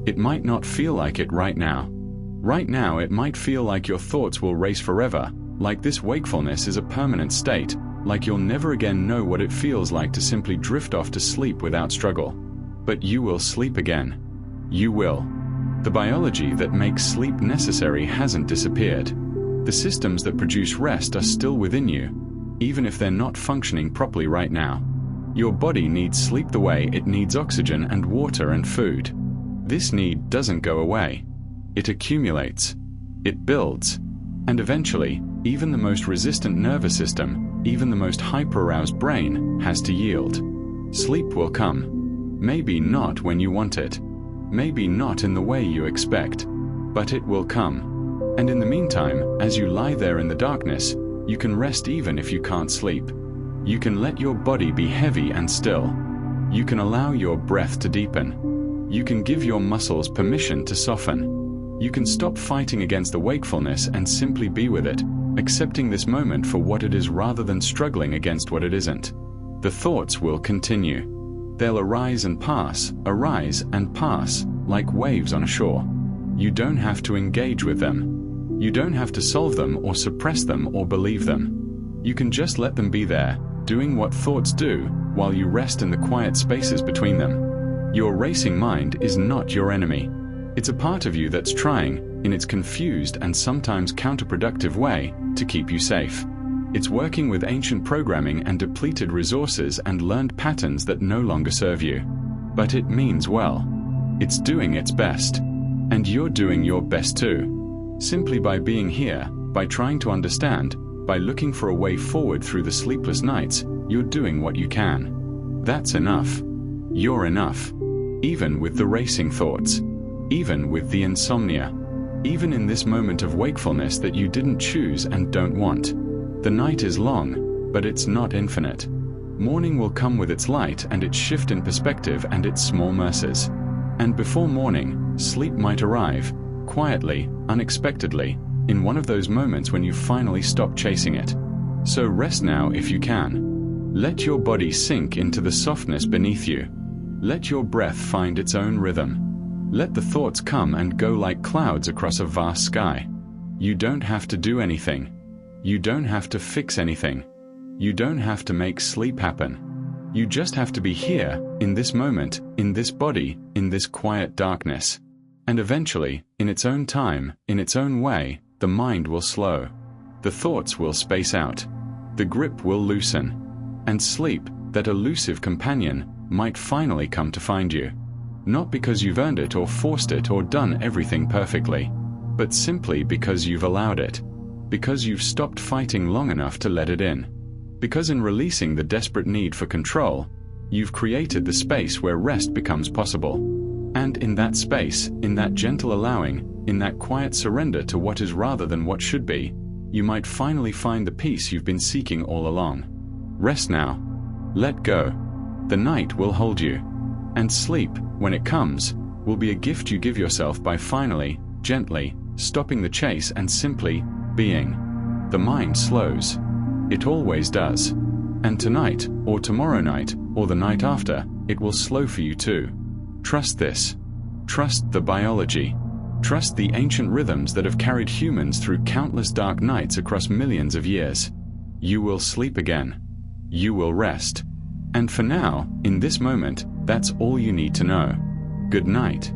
It might not feel like it right now. Right now it might feel like your thoughts will race forever, like this wakefulness is a permanent state, like you'll never again know what it feels like to simply drift off to sleep without struggle. But you will sleep again. You will. The biology that makes sleep necessary hasn't disappeared. The systems that produce rest are still within you, even if they're not functioning properly right now. Your body needs sleep the way it needs oxygen and water and food. This need doesn't go away. It accumulates. It builds. And eventually, even the most resistant nervous system, even the most hyper-aroused brain has to yield. Sleep will come. Maybe not when you want it. Maybe not in the way you expect. But it will come. And in the meantime, as you lie there in the darkness, you can rest even if you can't sleep. You can let your body be heavy and still. You can allow your breath to deepen. You can give your muscles permission to soften. You can stop fighting against the wakefulness and simply be with it, accepting this moment for what it is rather than struggling against what it isn't. The thoughts will continue. They'll arise and pass, like waves on a shore. You don't have to engage with them. You don't have to solve them or suppress them or believe them. You can just let them be there, doing what thoughts do, while you rest in the quiet spaces between them. Your racing mind is not your enemy. It's a part of you that's trying, in its confused and sometimes counterproductive way, to keep you safe. It's working with ancient programming and depleted resources and learned patterns that no longer serve you. But it means well. It's doing its best. And you're doing your best too. Simply by being here, by trying to understand, by looking for a way forward through the sleepless nights, you're doing what you can. That's enough. You're enough. Even with the racing thoughts. Even with the insomnia. Even in this moment of wakefulness that you didn't choose and don't want. The night is long, but it's not infinite. Morning will come with its light and its shift in perspective and its small mercies. And before morning, sleep might arrive, quietly, unexpectedly, in one of those moments when you finally stop chasing it. So rest now if you can. Let your body sink into the softness beneath you. Let your breath find its own rhythm. Let the thoughts come and go like clouds across a vast sky. You don't have to do anything. You don't have to fix anything. You don't have to make sleep happen. You just have to be here, in this moment, in this body, in this quiet darkness. And eventually, in its own time, in its own way, the mind will slow. The thoughts will space out. The grip will loosen. And sleep, that elusive companion, might finally come to find you. Not because you've earned it or forced it or done everything perfectly, but simply because you've allowed it. Because you've stopped fighting long enough to let it in. Because in releasing the desperate need for control, you've created the space where rest becomes possible. And in that space, in that gentle allowing, in that quiet surrender to what is rather than what should be, you might finally find the peace you've been seeking all along. Rest now. Let go. The night will hold you. And sleep, when it comes, will be a gift you give yourself by finally, gently, stopping the chase and simply being. The mind slows. It always does. And tonight, or tomorrow night, or the night after, it will slow for you too. Trust this. Trust the biology. Trust the ancient rhythms that have carried humans through countless dark nights across millions of years. You will sleep again. You will rest. And for now, in this moment, that's all you need to know. Good night.